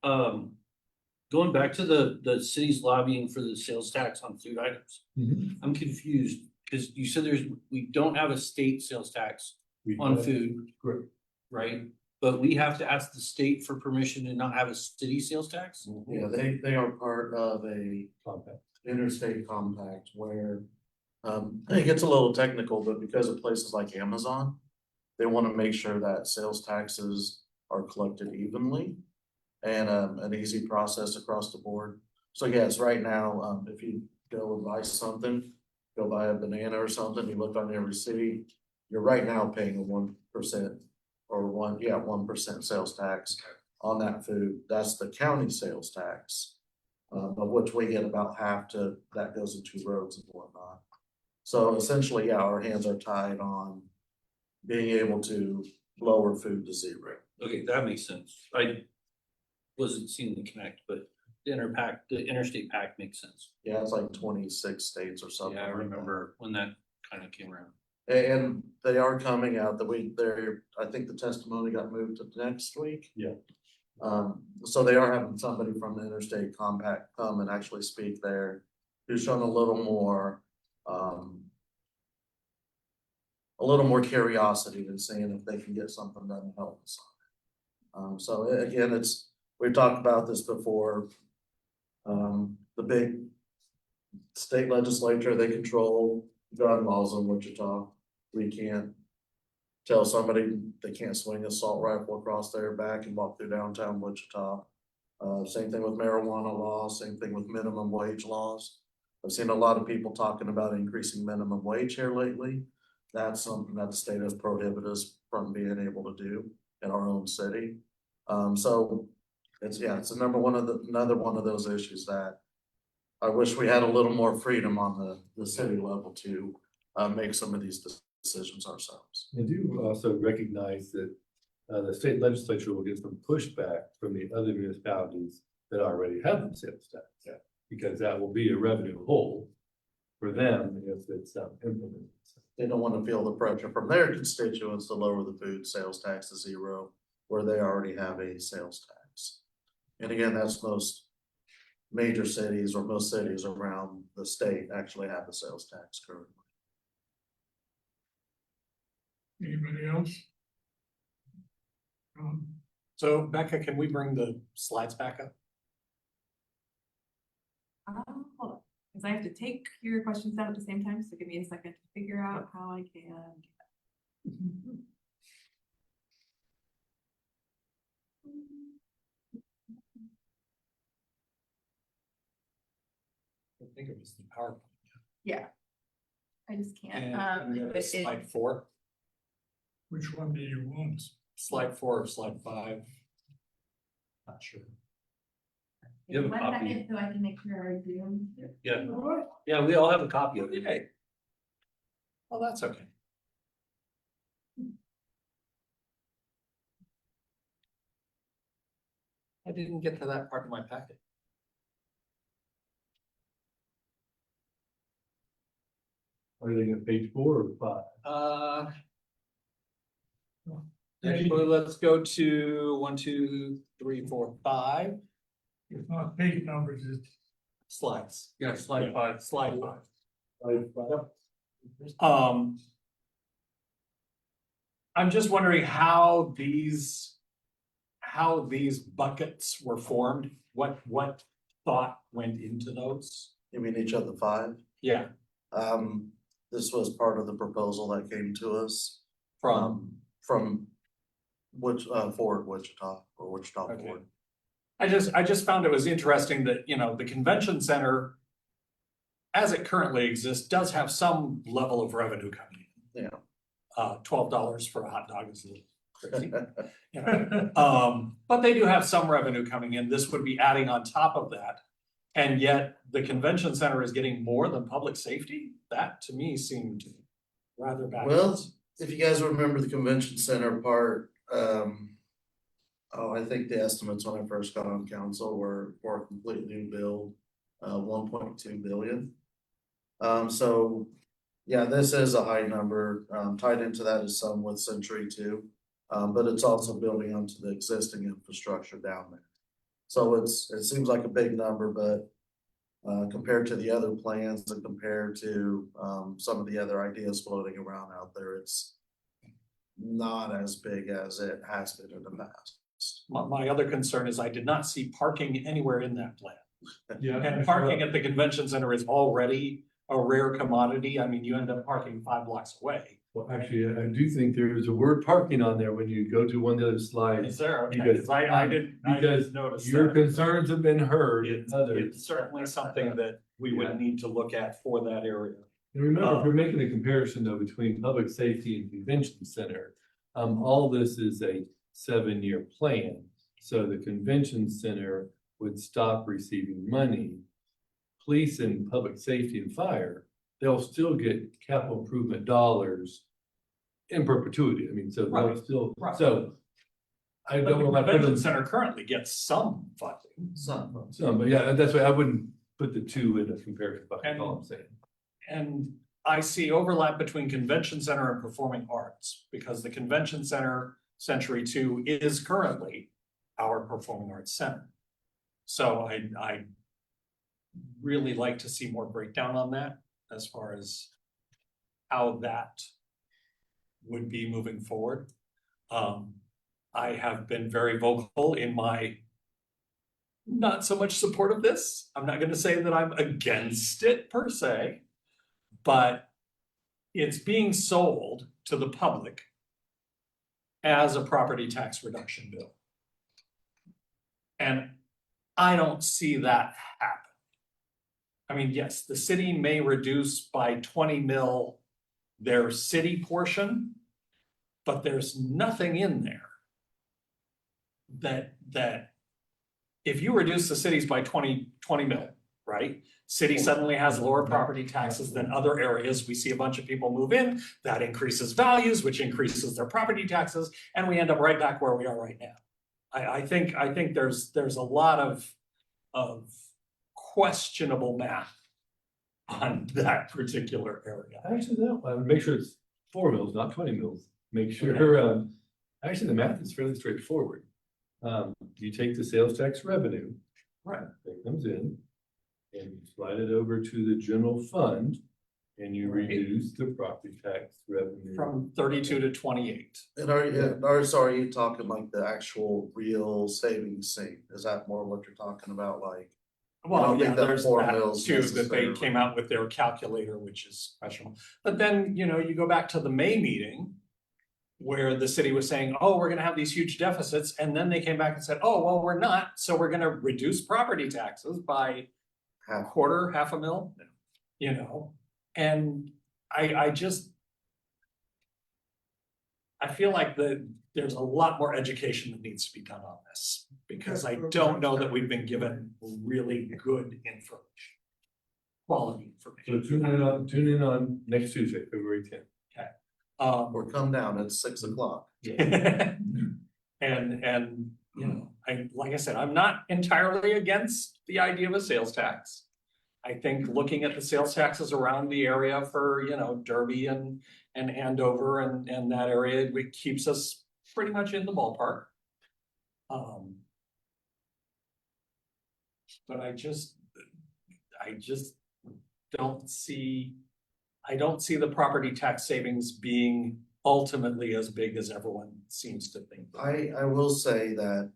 Going back to the city's lobbying for the sales tax on food items. I'm confused, because you said we don't have a state sales tax on food, Correct. right? But we have to ask the state for permission to not have a city sales tax? Yeah, they are part of a Compact. interstate compact where it gets a little technical, but because of places like Amazon, they want to make sure that sales taxes are collected evenly and an easy process across the board. So yes, right now, if you go and buy something, go buy a banana or something, you look on your receipt, you're right now paying a 1% or 1% sales tax on that food. That's the county sales tax, of which we get about half to, that goes into roads and whatnot. So essentially, yeah, our hands are tied on being able to lower food to zero. Okay, that makes sense. I wasn't seeing the connect, but the interstate pact makes sense. Yeah, it's like 26 states or something. Yeah, I like that. remember when that kind of came around. And they are coming out I think the testimony got moved to next week. Yeah. So they are having somebody from the Interstate Compact come and actually speak there, who's shown a little more curiosity in seeing if they can get something done to help us on it. So again, we've talked about this before. The big state legislature, they control gun laws in Wichita. We can't tell somebody they can't swing a assault rifle across their back and walk through downtown Wichita. Same thing with marijuana laws, same thing with minimum wage laws. I've seen a lot of people talking about increasing minimum wage here lately. That's something that the state has prohibited us from being able to do in our own city. So it's another one of those issues that I wish we had a little more freedom on the city level to make some of these decisions ourselves. I do also recognize that the state legislature will get some pushback from the other municipalities that already have the sales tax. Yeah. Because that will be a revenue hole for them if it's implemented. They don't want to feel the pressure from their constituents to lower the food sales tax to zero, where they already have a sales tax. And again, that's most major cities or most cities around the state actually have the sales tax currently. Anybody else? So Becca, can we bring the slides back up? Hold on, because I have to take your questions down at the same time, so give me a second to figure out how I can. I think it was the PowerPoint. Yeah. I just can't. And but it- slide 4, Which one do you want? slide 4 or slide 5? Not sure. You have a One copy? second, so I can make sure I do. Yeah, yeah, we all have a copy of it. Hey. Oh, that's okay. I didn't get to that part of my packet. Are they at page 4 or 5? Actually, let's go to 1, 2, 3, 4, 5 It's not page numbers, it's slides. Yeah, slide 5. Slide 5. Like, I'm just wondering how these buckets were formed, what thought went into those? You mean each of the 5? Yeah, This was part of the proposal that came to us, From, from Ford Wichita, or Wichita Okay. Ford. I just found it was interesting that, you know, the convention center, as it currently exists, does have some level of revenue coming in. Yeah. $12 for a hot dog is a little crazy. You know, but they do have some revenue coming in. This would be adding on top of that. And yet the convention center is getting more than public safety? That to me seemed rather Well, backwards. if you guys remember the convention center part, I think the estimates when I first got on council were for a complete new build, 1.2 billion. So, yeah, this is a high number. Tied into that is some with Century too. But it's also building onto the existing infrastructure down there. So it seems like a big number, but compared to the other plans and compared to some of the other ideas floating around out there, it's not as big as it has been in the past. My other concern is I did not see parking anywhere in that plan. Yeah. And parking at the convention center is already a rare commodity. I mean, you end up parking 5 blocks away. Well, actually, I do think there is a word parking on there when you go to one of the other slides. Is there? Okay, Because- because I because didn't notice Your that. concerns have been heard in It's others. certainly something that we would Yeah. need to look at for that area. And remember, if we're making a comparison though between public safety and convention center, all this is a 7-year plan. So the convention center would stop receiving money. Police and public safety and fire, they'll still get capital improvement dollars in perpetuity. I mean, so they'll Right, still, right. so. I But don't the know. if I put convention them- center currently gets some funding. Some. Some, but yeah, that's why I wouldn't put the two in a comparison, but that's all I'm saying. And I see overlap between convention center and performing arts, because the convention center, Century 2, is currently our performing arts center. So I really like to see more breakdown on that as far as how that would be moving forward. I have been very vocal in my not so much support of this. I'm not gonna say that I'm against it per se, but it's being sold to the public as a property tax reduction bill. And I don't see that happen. I mean, yes, the city may reduce by 20 mil their city portion, but there's nothing in there that if you reduce the cities by 20 mil, right? City suddenly has lower property taxes than other areas. We see a bunch of people move in, that increases values, which increases their property taxes, and we end up right back where we are right now. I think there's a lot of questionable math on that particular area. Actually, no, I would make sure it's 4 mils, not 20 mils. Make sure, actually, the math is fairly straightforward. You take the sales tax revenue. Right. That comes in. And you slide it over to the general fund. And you Right. reduce the property tax revenue. From 32 to 28. And are you talking like the actual real savings seen? Is that more what you're talking about, like? I Well, don't think yeah, that there's 4 that mils too, that they necessarily. came out with their calculator, which is questionable. But then, you know, you go back to the May meeting where the city was saying, oh, we're gonna have these huge deficits, and then they came back and said, oh, well, we're not, so we're gonna reduce property taxes by a quarter, $500,000, you know? And I feel like there's a lot more education that needs to be done on this, because I don't know that we've been given really good information. Quality So information. tune in on next Tuesday, February 10th. Or come down at 6 o'clock. And, you know, like I said, I'm not entirely against the idea of a sales tax. I think looking at the sales taxes around the area for, you know, Derby and Andover and that area, it keeps us pretty much in the ballpark. But I just don't see the property tax savings being ultimately as big as everyone seems to think. I will say that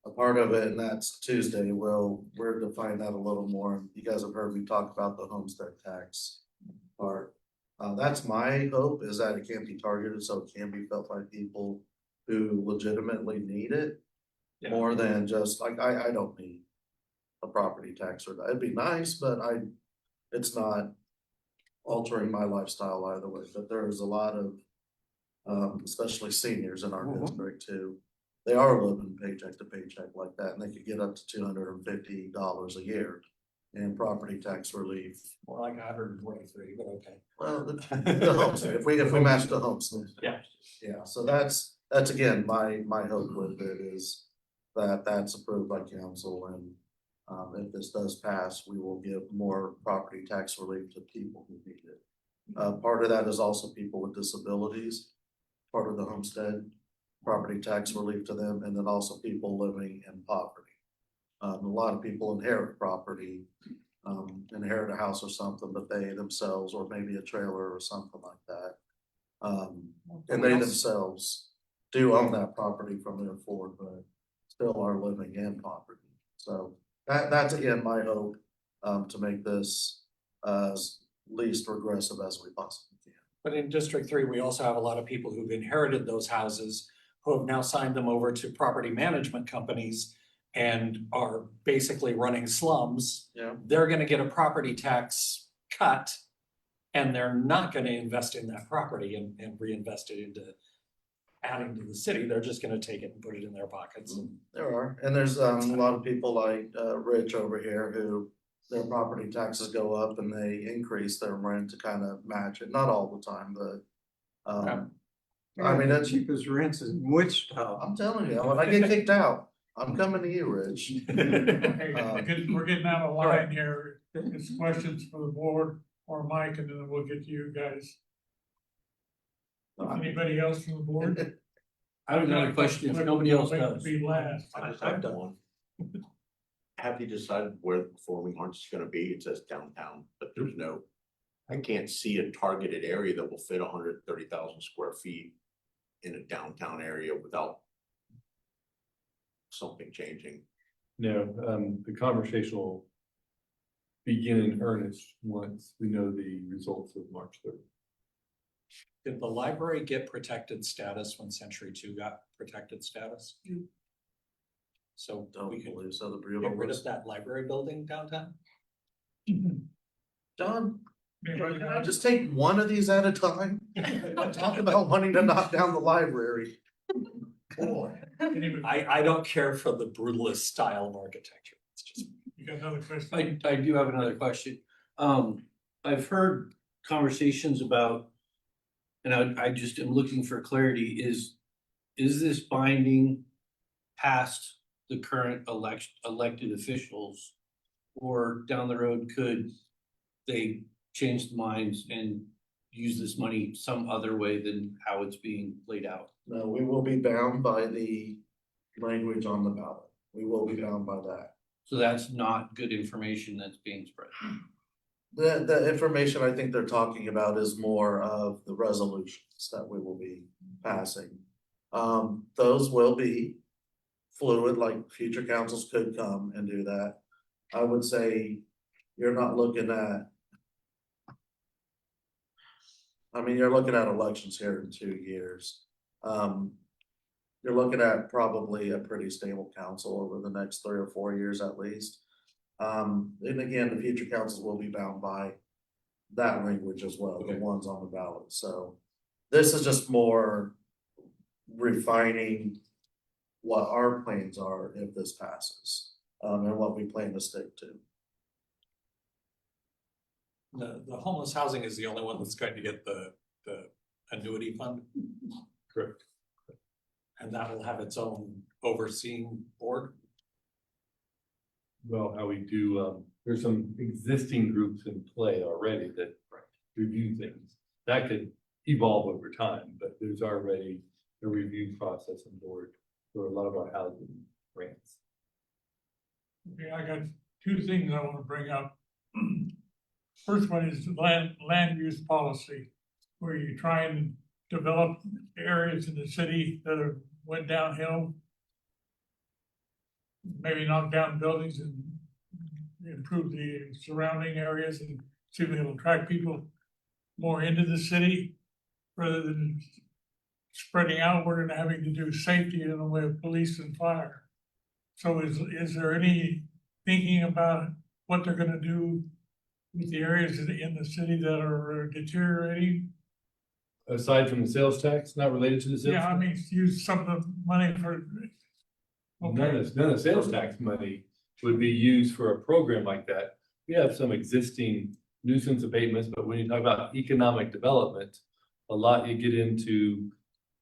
a part of it, and that's Tuesday. We're defining that a little more. You guys have heard me talk about the homestead tax part. That's my hope, is that it can't be targeted, so it can be felt by people who legitimately need it. Yeah. More than just like, I don't need a property tax, or it'd be nice, but it's not altering my lifestyle either way. But there is a lot of, especially seniors in our district too. They are living paycheck to paycheck like that, and they could get up to $250 a year in property tax relief. More like 143, but okay. Well, the homestead, if we match the homestead. Yeah. Yeah, so that's again, my hope with it is that that's approved by council, and if this does pass, we will give more property tax relief to people who need it. Part of that is also people with disabilities, part of the homestead, property tax relief to them, and then also people living in poverty. A lot of people inherit property, inherit a house or something, but they themselves, or maybe a trailer or something like that. And they themselves do own that property from their Ford, but still are living in poverty. So that's again, my hope, to make this as least regressive as we possibly can. But in District 3, we also have a lot of people who've inherited those houses, who have now signed them over to property management companies and are basically running slums. Yeah. They're gonna get a property tax cut, and they're not gonna invest in that property and reinvest it into adding to the city. They're just gonna take it and put it in their pockets. And There are, and there's a lot of people like Rich over here who their property taxes go up and they increase their rent to kind of match it. Not all the time, but I mean, that's, cheapest rents in Wichita. I'm telling you, when I get kicked out, I'm coming to you, Rich. Hey, we're getting out of line here. It's questions for the board or Mike, and then we'll get to you guys. Anybody else from the board? I have another question if nobody else Wait to does. Be last. I just have one. Have you decided where the performing arts is gonna be? It says downtown, but there's no, I can't see a targeted area that will fit 130,000 square feet in a downtown area without something changing. No, the conversation will begin in earnest once we know the results of March 3rd. Did the library get protected status when Century 2 got protected status? So Don't we can believe so. The get rid Bruno of that library building downtown? John, Anybody can I else? just take one of these at a time? Talk about wanting to knock down the library. Boy. Anybody- I don't care for the brutalist style of architecture. It's just. You got another question? I do have another question. I've heard conversations about, and I just am looking for clarity, is this binding past the current elected officials? Or down the road, could they change their minds and use this money some other way than how it's being laid out? No, we will be bound by the language on the ballot. We will be bound by that. So that's not good information that's being spread. The information I think they're talking about is more of the resolutions that we will be passing. Those will be fluid, like future councils could come and do that. I would say you're not looking at. I mean, you're looking at elections here in 2 years. You're looking at probably a pretty stable council over the next 3 or 4 years at least. And again, the future councils will be bound by that language as well, the ones on the ballot. So this is just more refining what our plans are if this passes, and what we plan to stick to. The homeless housing is the only one that's going to get the annuity fund. Correct. And that will have its own overseeing board. Well, how we do, there's some existing groups in play already that review things. That could evolve over time, but there's already a review process on board for a lot of our housing grants. Okay, I got two things I want to bring up. First one is land use policy, where you try and develop areas in the city that have went downhill. maybe knock down buildings and improve the surrounding areas and see if it'll attract people more into the city rather than spreading outward and having to do safety in the way of police and fire. So is there any thinking about what they're gonna do with the areas in the city that are deteriorating? Aside from the sales tax, not related to the sales. Yeah, I tax? mean, use some of the money for. None of the sales tax money would be used for a program like that. We have some existing nuisance abatements, but when you talk about economic development, a lot you get into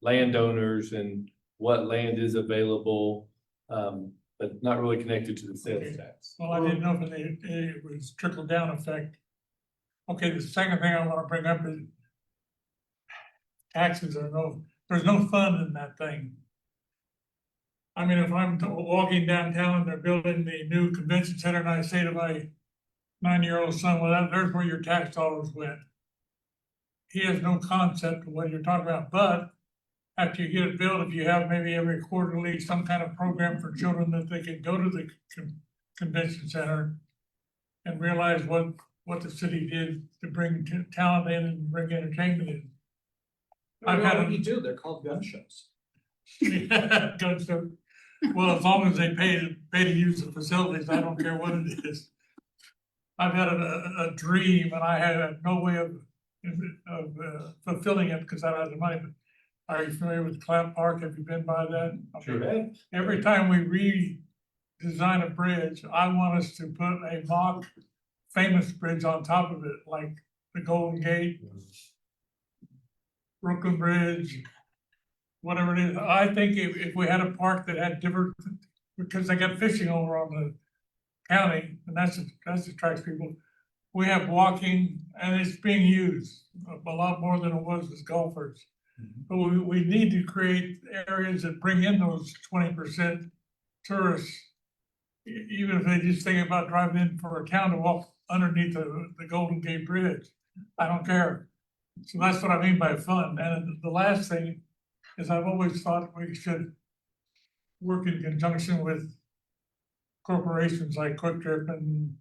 landowners and what land is available, but not really connected to the sales tax. Well, I didn't know if it was trickle down effect. Okay, the second thing I wanna bring up is taxes there's no fun in that thing. I mean, if I'm walking downtown and they're building the new convention center and I say to my 9-year-old son, well, there's where your tax dollars went. He has no concept of what you're talking about, but after you get it built, if you have maybe every quarterly some kind of program for children that they can go to the convention center and realize what the city did to bring talent in and bring entertainment in. I've had What do you do? They're called gun shows. Gun show. Well, as long as they pay to use the facilities, I don't care what it is. I've had a dream and I had no way of fulfilling it because I don't have the money, but are you familiar with Clamp Park? Have you been by that? Sure have. Every time we redesign a bridge, I want us to put a mock famous bridge on top of it, like the Golden Gate, Brooklyn Bridge, whatever it is. I think if we had a park that had different, because they got fishing over on the county, and that's attracts people. We have walking, and it's being used a lot more than it was as golfers. But we need to create areas that bring in those 20% tourists. Even if they just think about driving in for a town to walk underneath the Golden Gate Bridge, I don't care. So that's what I mean by fun. And the last thing is I've always thought we should work in conjunction with corporations like Quick Trip and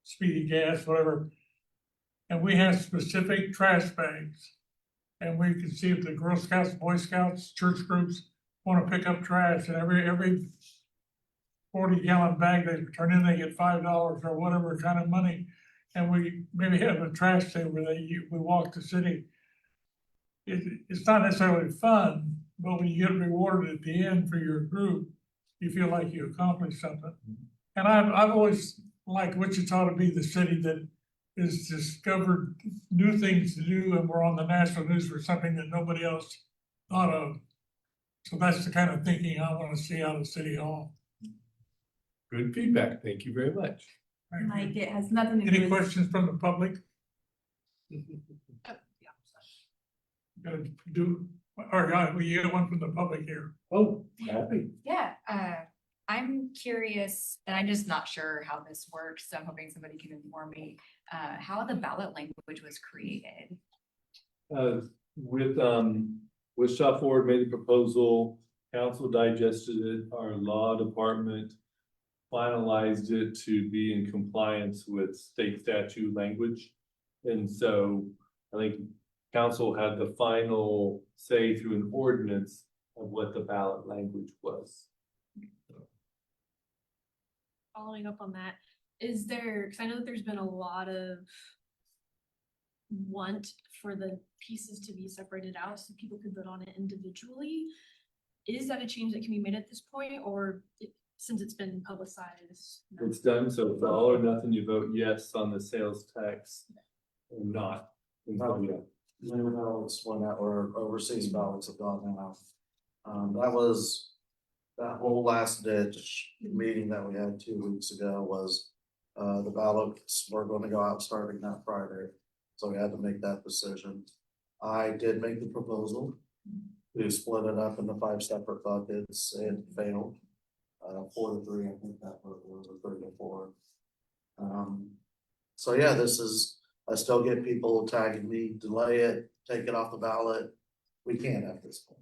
Speedy Gas, whatever. And we have specific trash bags. And we can see if the Girl Scouts, Boy Scouts, church groups want to pick up trash, and every 40-gallon bag they turn in, they get $5 or whatever kind of money. And we maybe have a trash day where we walk the city. It's not necessarily fun, but when you get rewarded at the end for your group, you feel like you accomplished something. And I've always liked Wichita to be the city that is discovered new things to do, and we're on the national news for something that nobody else thought of. So that's the kind of thinking I want to see out of City Hall. Good feedback. Thank you very much. Thank you. Like, it has nothing to do Any with. questions from the public? Yeah. Gotta do, or you got one from the public here. Oh, happy. Yeah, I'm curious, and I'm just not sure how this works, so I'm hoping somebody can inform me, how the ballot language was created. With Shop Forward made the proposal, council digested it, our law department finalized it to be in compliance with state statute language. And so I think council had the final say through an ordinance of what the ballot language was. Following up on that, is there, because I know that there's been a lot of want for the pieces to be separated out so people could vote on it individually. Is that a change that can be made at this point, or since it's been publicized? It's done, so for all or nothing, you vote yes on the sales tax or not. Never ballots when that or overseas ballots have gone out. That whole last ditch meeting that we had 2 weeks ago was, the ballots were gonna go out starting that Friday. So we had to make that decision. I did make the proposal to split it up into 5 separate buckets. It failed. 4-3, I think that was 3-4. So yeah, I still get people tagging me, delay it, take it off the ballot. We can't at this point.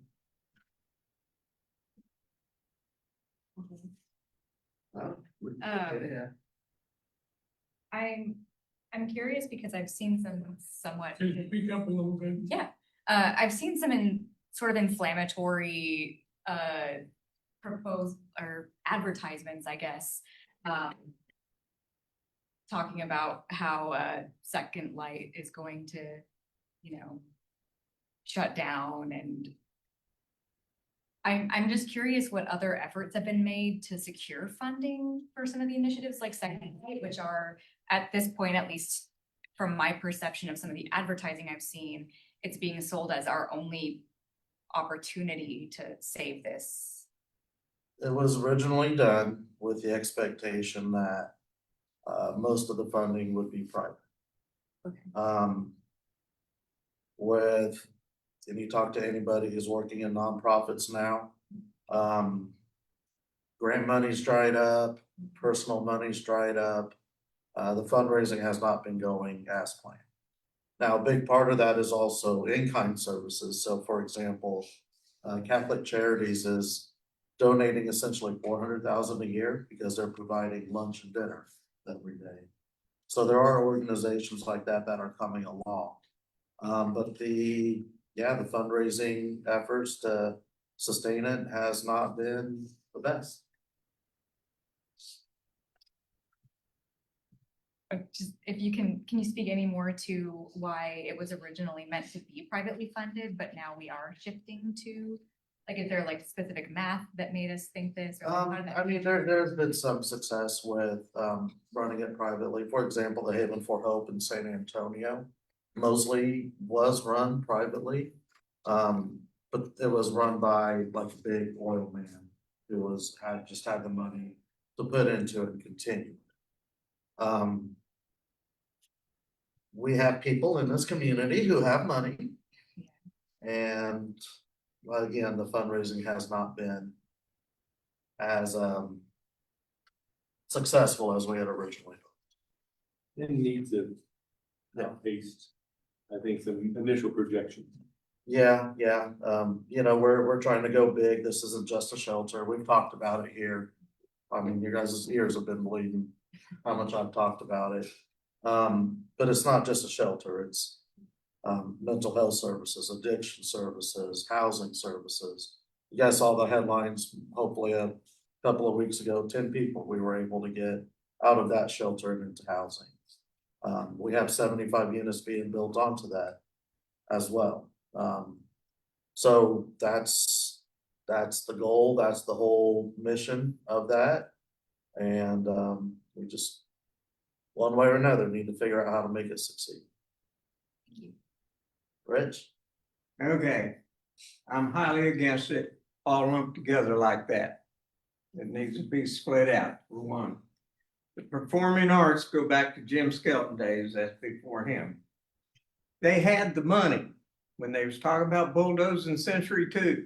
Yeah. I'm curious because I've seen some somewhat. Can you speak up a little bit? Yeah, I've seen some sort of inflammatory, proposed or advertisements, I guess. Talking about how, Second Light is going to, shut down and. I'm just curious what other efforts have been made to secure funding for some of the initiatives like Second Light, which are at this point, at least from my perception of some of the advertising I've seen, it's being sold as our only opportunity to save this. It was originally done with the expectation that most of the funding would be private. Okay. If you talk to anybody who's working in nonprofits now, grant money's dried up, personal money's dried up. The fundraising has not been going as planned. Now, a big part of that is also in-kind services. So for example, Catholic Charities is donating essentially 400,000 a year because they're providing lunch and dinner every day. So there are organizations like that that are coming along. But the fundraising efforts to sustain it has not been the best. Just if you can you speak any more to why it was originally meant to be privately funded, but now we are shifting to, like, is there like specific math that made us think this? Or how did that- I mean, there's been some success with running it privately. For example, the Haven for Hope in San Antonio. Mosley was run privately. But it was run by like a big oil man who had the money to put into it and continue. We have people in this community who have money. And again, the fundraising has not been as successful as we had originally hoped. It needs to outpace, I think, some initial projections. Yeah. We're trying to go big. This isn't just a shelter. We've talked about it here. I mean, your guys' ears have been bleeding how much I've talked about it. But it's not just a shelter. It's mental health services, addiction services, housing services. You guys saw the headlines, hopefully a couple of weeks ago, 10 people we were able to get out of that shelter and into housing. We have 75 units being built onto that as well. So that's the goal. That's the whole mission of that. And we just, one way or another, need to figure out how to make it succeed. Rich? Okay, I'm highly against it, all lumped together like that. It needs to be split out, for one. The performing arts go back to Jim Skelton days, that's before him. They had the money when they was talking about bulldozing Century 2.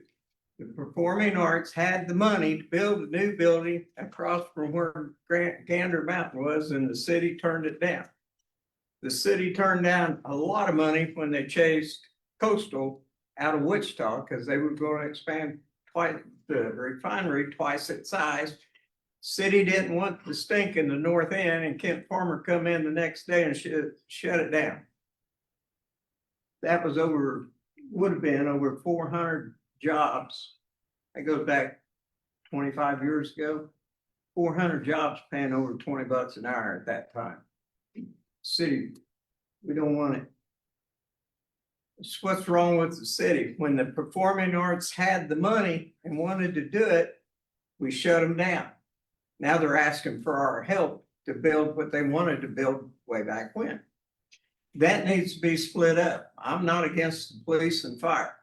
The performing arts had the money to build a new building across from where Gander Mountain was, and the city turned it down. The city turned down a lot of money when they chased Coastal out of Wichita because they were going to expand the refinery twice its size. City didn't want the stink in the north end, and Kent Farmer come in the next day and shut it down. That was would have been over 400 jobs. That goes back 25 years ago. 400 jobs paying over $20 an hour at that time. City, we don't want it. It's what's wrong with the city. When the performing arts had the money and wanted to do it, we shut them down. Now they're asking for our help to build what they wanted to build way back when. That needs to be split up. I'm not against the police and fire.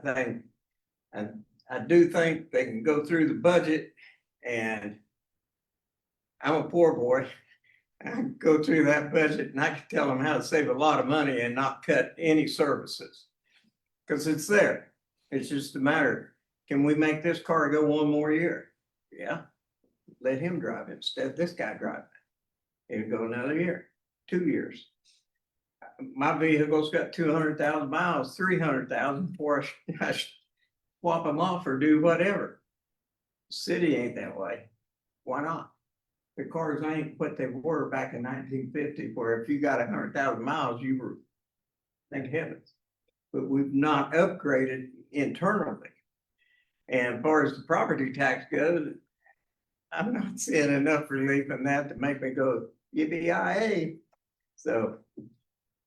I do think they can go through the budget, and I'm a poor boy. I can go through that budget and I can tell them how to save a lot of money and not cut any services. Because it's there. It's just a matter, can we make this car go one more year? Yeah. Let him drive it instead of this guy driving it. It'll go another year, 2 years. My vehicle's got 200,000 miles, 300,000 before I swap them off or do whatever. City ain't that way. Why not? the cars ain't what they were back in 1950, where if you got 100,000 miles, you were, thank heavens. But we've not upgraded internally. And as far as the property tax goes, I'm not seeing enough relief in that to make me go, yippee-yi-yay. So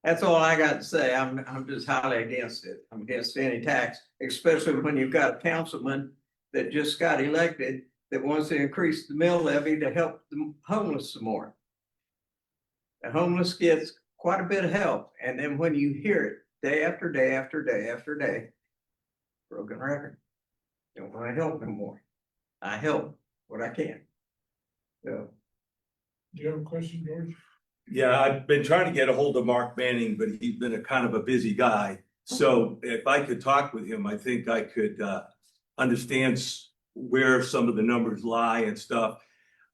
that's all I got to say. I'm just highly against it. I'm against any tax, especially when you've got a councilman that just got elected that wants to increase the mill levy to help the homeless some more. The homeless gets quite a bit of help, and then when you hear it day after day after day after day, broken record. Don't want to help no more. I help what I can. So. Do you have a question, George? Yeah, I've been trying to get a hold of Mark Manning, but he's been a kind of a busy guy. So if I could talk with him, I think I could understand where some of the numbers lie and stuff.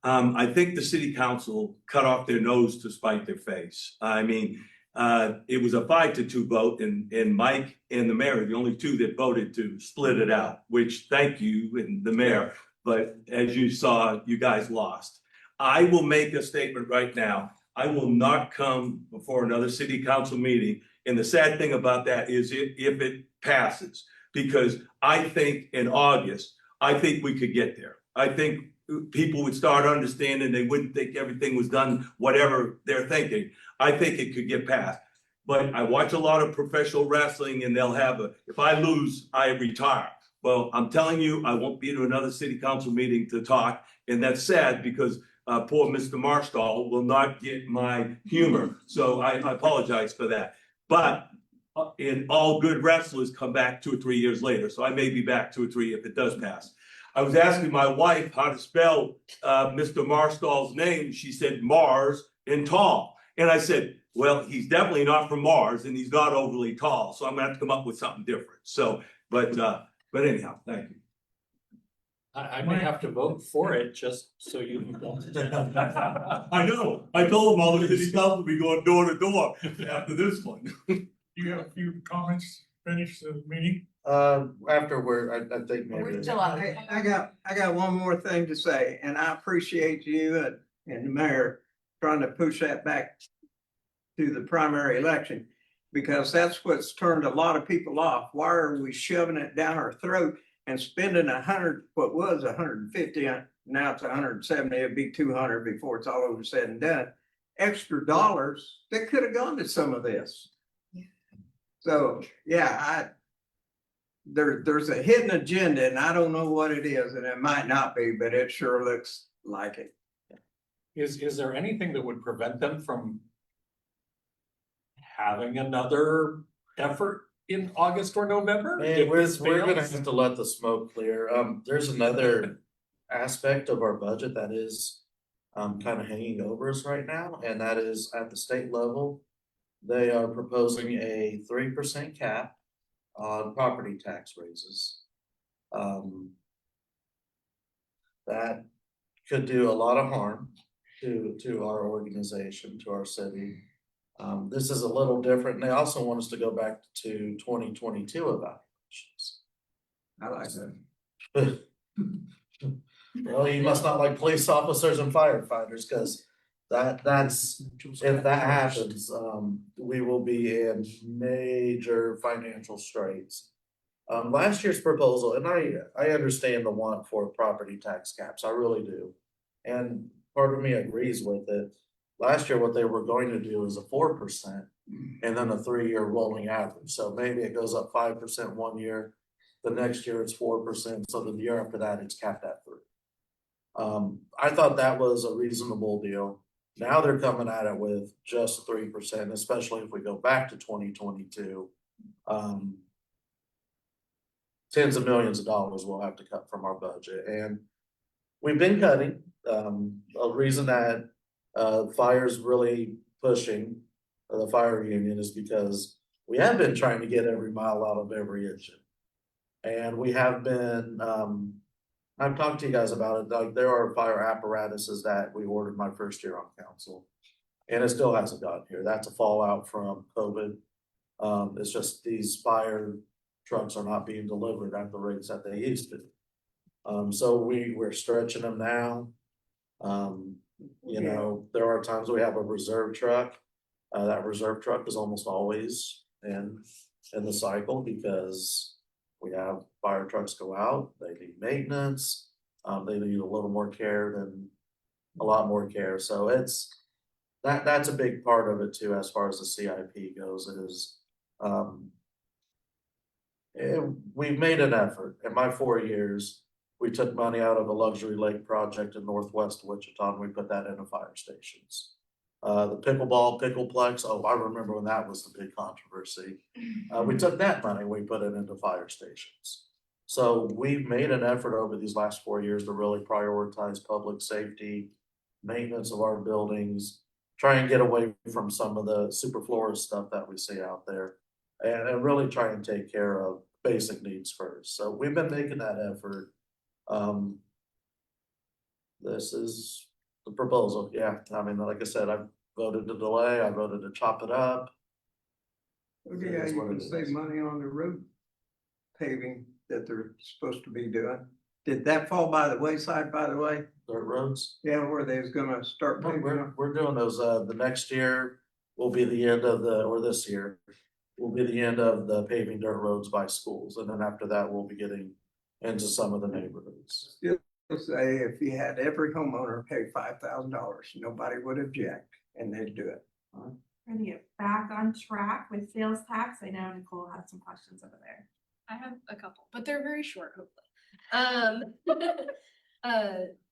I think the city council cut off their nose to spite their face. I mean, it was a 5-2 vote, and Mike and the mayor are the only two that voted to split it out, which thank you and the mayor. But as you saw, you guys lost. I will make a statement right now. I will not come before another city council meeting. And the sad thing about that is if it passes, because I think in August, I think we could get there. I think people would start understanding, they wouldn't think everything was done, whatever they're thinking. I think it could get passed. But I watch a lot of professional wrestling and they'll have if I lose, I retire. Well, I'm telling you, I won't be to another city council meeting to talk. And that's sad because poor Mr. Marstall will not get my humor. So I apologize for that. But in all good wrestlers come back 2 or 3 years later. So I may be back 2 or 3 if it does pass. I was asking my wife how to spell Mr. Marstall's name. She said Mars and tall. And I said, well, he's definitely not from Mars and he's not overly tall. So I'm gonna have to come up with something different. So, but anyhow, thank you. I may have to vote for it just so you. I know. I told them all the city council will be going door to door after this one. You have a few comments, finish the meeting? After I think maybe. We're still on. I got one more thing to say, and I appreciate you and the mayor trying to push that back to the primary election, because that's what's turned a lot of people off. Why are we shoving it down our throat and spending 100, what was 150, now it's 170, it'd be 200 before it's all over said and done. Extra dollars that could have gone to some of this. So, yeah, there's a hidden agenda and I don't know what it is, and it might not be, but it sure looks like it. Is there anything that would prevent them from having another effort in August or November? And if we're this gonna fails? have to let the smoke clear. There's another aspect of our budget that is kind of hanging over us right now, and that is at the state level. They are proposing a 3% cap on property tax raises. That could do a lot of harm to our organization, to our city. This is a little different. They also want us to go back to 2022 evaluations. I like that. Well, you must not like police officers and firefighters, because that's, if that happens, we will be in major financial straits. Last year's proposal, and I understand the want for property tax caps, I really do. And part of me agrees with it. Last year, what they were going to do is a 4% and then a 3-year rolling average. So maybe it goes up 5% one year, the next year it's 4%, so the year after that, it's capped at 3%. I thought that was a reasonable deal. Now they're coming at it with just 3%, especially if we go back to 2022. Tens of millions of dollars we'll have to cut from our budget, and we've been cutting. A reason that fire's really pushing the fire union is because we have been trying to get every mile out of every engine. And we have been, I've talked to you guys about it, like there are fire apparatuses that we ordered my first year on council. And it still hasn't gotten here. That's a fallout from COVID. It's just these fire trucks are not being delivered at the rates that they used to. So we're stretching them now. You know, there are times we have a reserve truck. That reserve truck is almost always in the cycle because we have fire trucks go out, they need maintenance. They need a little more care than, a lot more care, so that's a big part of it too, as far as the CIP goes, is, we've made an effort. In my 4 years, we took money out of a luxury lake project in northwest Wichita and we put that into fire stations. The pickleball, pickleplex, oh, I remember when that was the big controversy. We took that money, we put it into fire stations. So we've made an effort over these last 4 years to really prioritize public safety, maintenance of our buildings, try and get away from some of the superfluous stuff that we see out there. And really try and take care of basic needs first. So we've been making that effort. This is the proposal, yeah. I mean, like I said, I voted to delay, I voted to chop it up. Okay, It yeah, is you what can it save is. money on the road paving that they're supposed to be doing. Did that fall by the wayside, by the way? Dirt roads. Yeah, where they was gonna start No, paving them? we're doing those, the next year will be the end of or this year will be the end of the paving dirt roads by schools, and then after that, we'll be getting into some of the neighborhoods. Say if you had every homeowner pay $5,000, nobody would object and they'd do it. We're gonna get back on track with sales tax. I know Nicole had some questions over there. I have a couple, but they're very short, hopefully.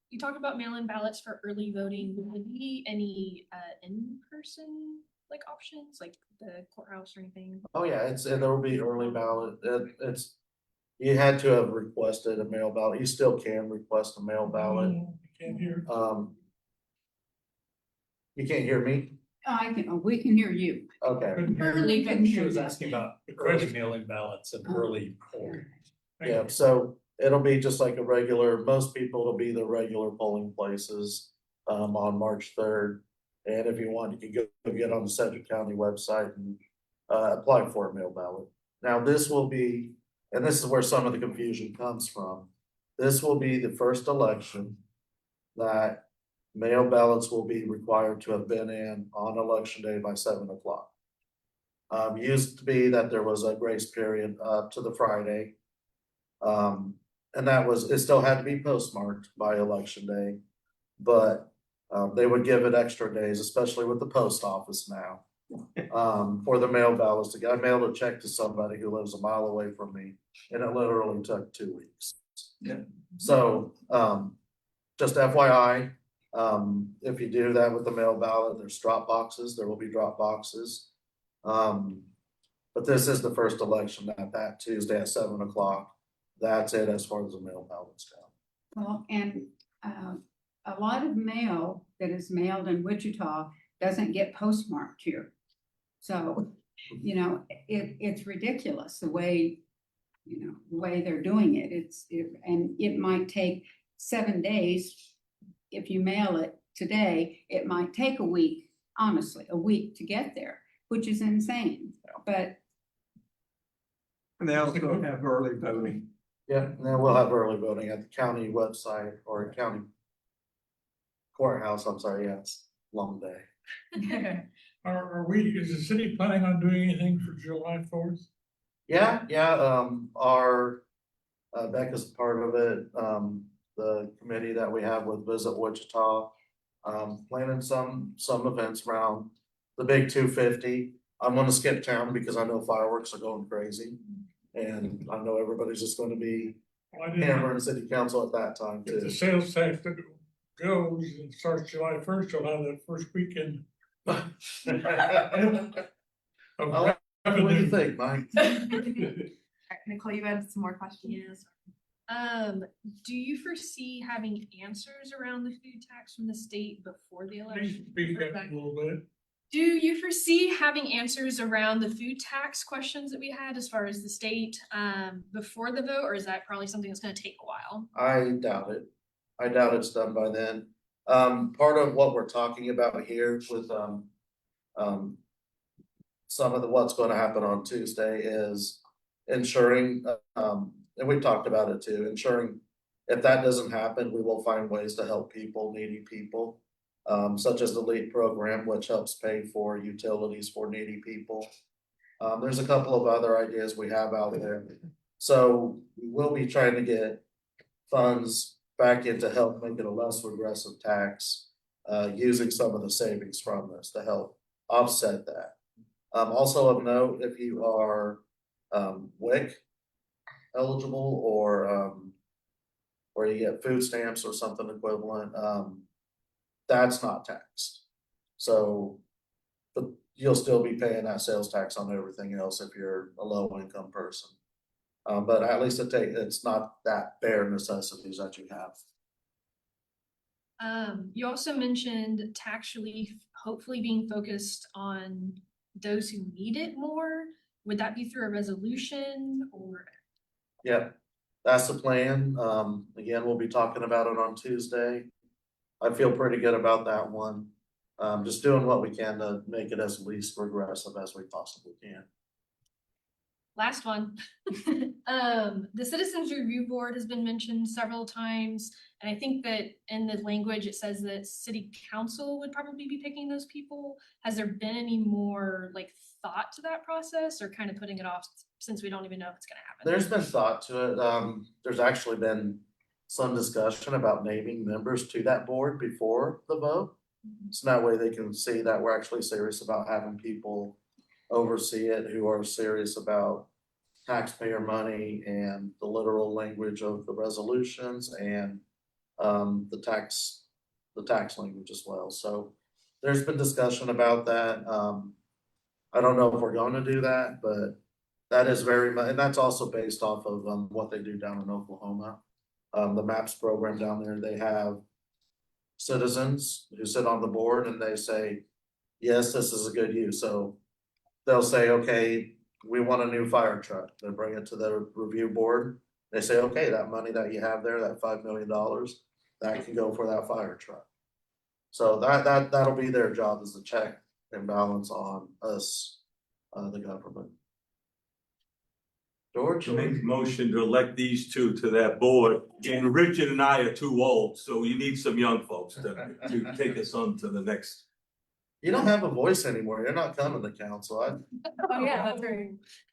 You talked about mail-in ballots for early voting. Will there be any in-person like options, like the courthouse or anything? Oh, yeah, there will be early ballot, you had to have requested a mail ballot, you still can request a mail ballot. Can't hear. You can't hear me? We can hear you. Okay, Couldn't hear. Early can She hear was you. asking about The early question. mail-in ballots and early polling. yeah, so it'll be just like a regular, most people, it'll be the regular polling places, on March 3rd. And if you want, you can go get on the Sedgwick County website and, apply for a mail ballot. Now, this will be, and this is where some of the confusion comes from. This will be the first election that mail ballots will be required to have been in on election day by 7 o'clock. Used to be that there was a grace period up to the Friday. And that was, it still had to be postmarked by election day. But, they would give it extra days, especially with the post office now. For the mail ballots to get, I mailed a check to somebody who lives a mile away from me and it literally took 2 weeks. Yeah. So, just FYI, if you do that with the mail ballot, there's drop boxes, there will be drop boxes. But this is the first election that Tuesday at 7 o'clock. That's it as far as the mail ballots go. Well, and a lot of mail that is mailed in Wichita doesn't get postmarked here. So, you know, it's ridiculous the way, the way they're doing it. And it might take 7 days. If you mail it today, it might take a week, honestly, a week to get there, which is insane. But And they also have early voting. Yeah, and then we'll have early voting at the county website or county courthouse, I'm sorry, yeah, it's a long day. Is the city planning on doing anything for July 4th? Yeah, our, Becca's part of it, the committee that we have with Visit Wichita. Planning some events around the big 250. I'm gonna skip town because I know fireworks are going crazy. And I know everybody's just gonna be hammering city council at that time If the too. sales tax that goes and starts July 1st, you'll have that first weekend. of What do you revenue. think, Mike? Alright, Nicole, you had some more questions? Yes. Do you foresee having answers around the food tax from the state before the Please election? speak up a little bit. Do you foresee having answers around the food tax questions that we had as far as the state before the vote, or is that probably something that's gonna take a while? I doubt it. I doubt it's done by then. Part of what we're talking about here with, some of what's gonna happen on Tuesday is ensuring, and we've talked about it too, ensuring if that doesn't happen, we will find ways to help people, needy people. such as the LEAP program, which helps pay for utilities for needy people. There's a couple of other ideas we have out there. So we will be trying to get funds back in to help make it a less regressive tax, using some of the savings from this to help offset that. Also of note, if you are WIC eligible or you get food stamps or something equivalent, that's not taxed. So, but you'll still be paying that sales tax on everything else if you're a low income person. But at least it's not that bare necessities that you have. You also mentioned tax relief, hopefully being focused on those who need it more. Would that be through a resolution or? Yeah, that's the plan. Again, we'll be talking about it on Tuesday. I feel pretty good about that one. Just doing what we can to make it as least regressive as we possibly can. Last one. The Citizens Review Board has been mentioned several times, and I think that in the language, it says that city council would probably be picking those people. Has there been any more like thought to that process, or kind of putting it off since we don't even know if it's gonna happen? There's been thought to it. There's actually been some discussion about naming members to that board before the vote. So that way they can see that we're actually serious about having people oversee it who are serious about taxpayer money and the literal language of the resolutions and the tax language as well. So there's been discussion about that. I don't know if we're going to do that, but that is very much, and that's also based off of what they do down in Oklahoma. The MAPS program down there, they have citizens who sit on the board and they say, yes, this is a good use. So they'll say, okay, we want a new fire truck. They bring it to the review board. They say, okay, that money that you have there, that $5 million, that can go for that fire truck. So that'll be their job, is to check and balance on us, the government. George? To make a motion to elect these two to that board, and Richard and I are too old, so you need some young folks to take us on to the next. You don't have a voice anymore. You're not coming to council. Oh, yeah, that's right.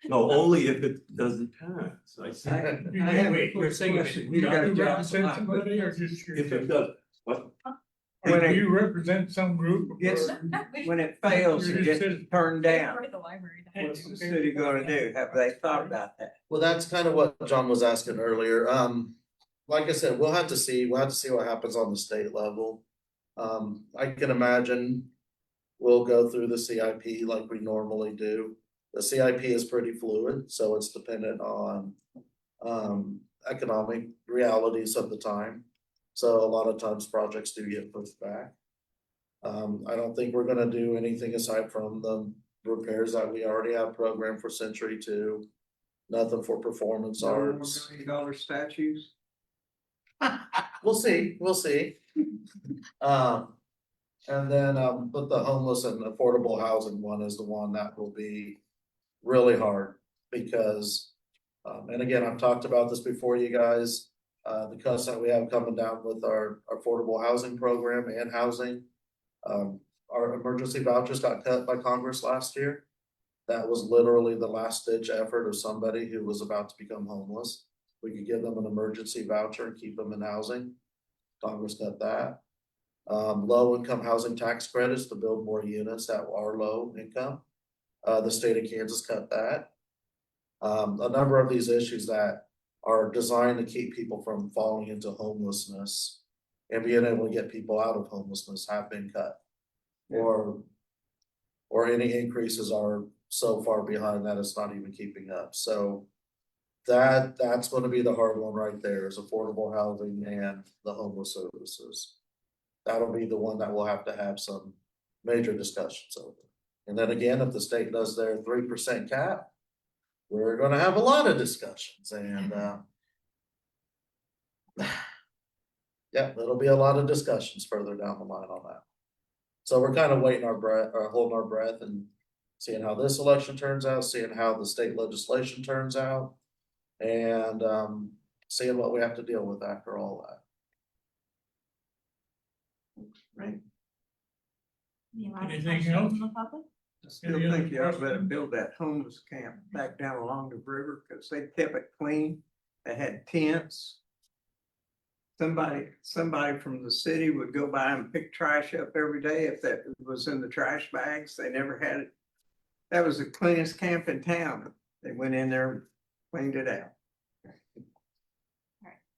No, only if it doesn't pass, I said. I have a Wait, you're saying if question. you You got a job represent spot. somebody or just If it yourself? does, what? When Do it- you represent some group? Yes. or- When it fails, You're it just gets turned down. Or the library. What's the city gonna do? Have they thought about that? Well, that's kind of what John was asking earlier. Like I said, we'll have to see what happens on the state level. I can imagine we'll go through the CIP like we normally do. The CIP is pretty fluid, so it's dependent on economic realities of the time. So a lot of times projects do get pushed back. I don't think we're gonna do anything aside from the repairs that we already have programmed for Century 2. Nothing for performance arts. $1 million statues? We'll see. And then, but the homeless and affordable housing one is the one that will be really hard because, and again, I've talked about this before, you guys. The cuts that we have coming down with our affordable housing program and housing. Our emergency vouchers got cut by Congress last year. That was literally the last ditch effort of somebody who was about to become homeless. We could give them an emergency voucher and keep them in housing. Congress cut that. Low income housing tax credits to build more units that are low income. The state of Kansas cut that. A number of these issues that are designed to keep people from falling into homelessness and being able to get people out of homelessness have been cut. Or any increases are so far behind that it's not even keeping up. So that's going to be the hard one right there, is affordable housing and the homeless services. That'll be the one that we'll have to have some major discussions over. And then again, if the state does their 3% cap, we're gonna have a lot of discussions and, yeah, there'll be a lot of discussions further down the line on that. So we're kind of waiting our breath, or holding our breath and seeing how this election turns out, seeing how the state legislation turns out. And, seeing what we have to deal with after all that. Right. Any last Anything questions else? from the public? I still Any other think y'all better questions? build that homeless camp back down along the river, cause they kept it clean. They had tents. Somebody from the city would go by and pick trash up every day if that was in the trash bags. They never had it. That was the cleanest camp in town. They went in there, cleaned it out.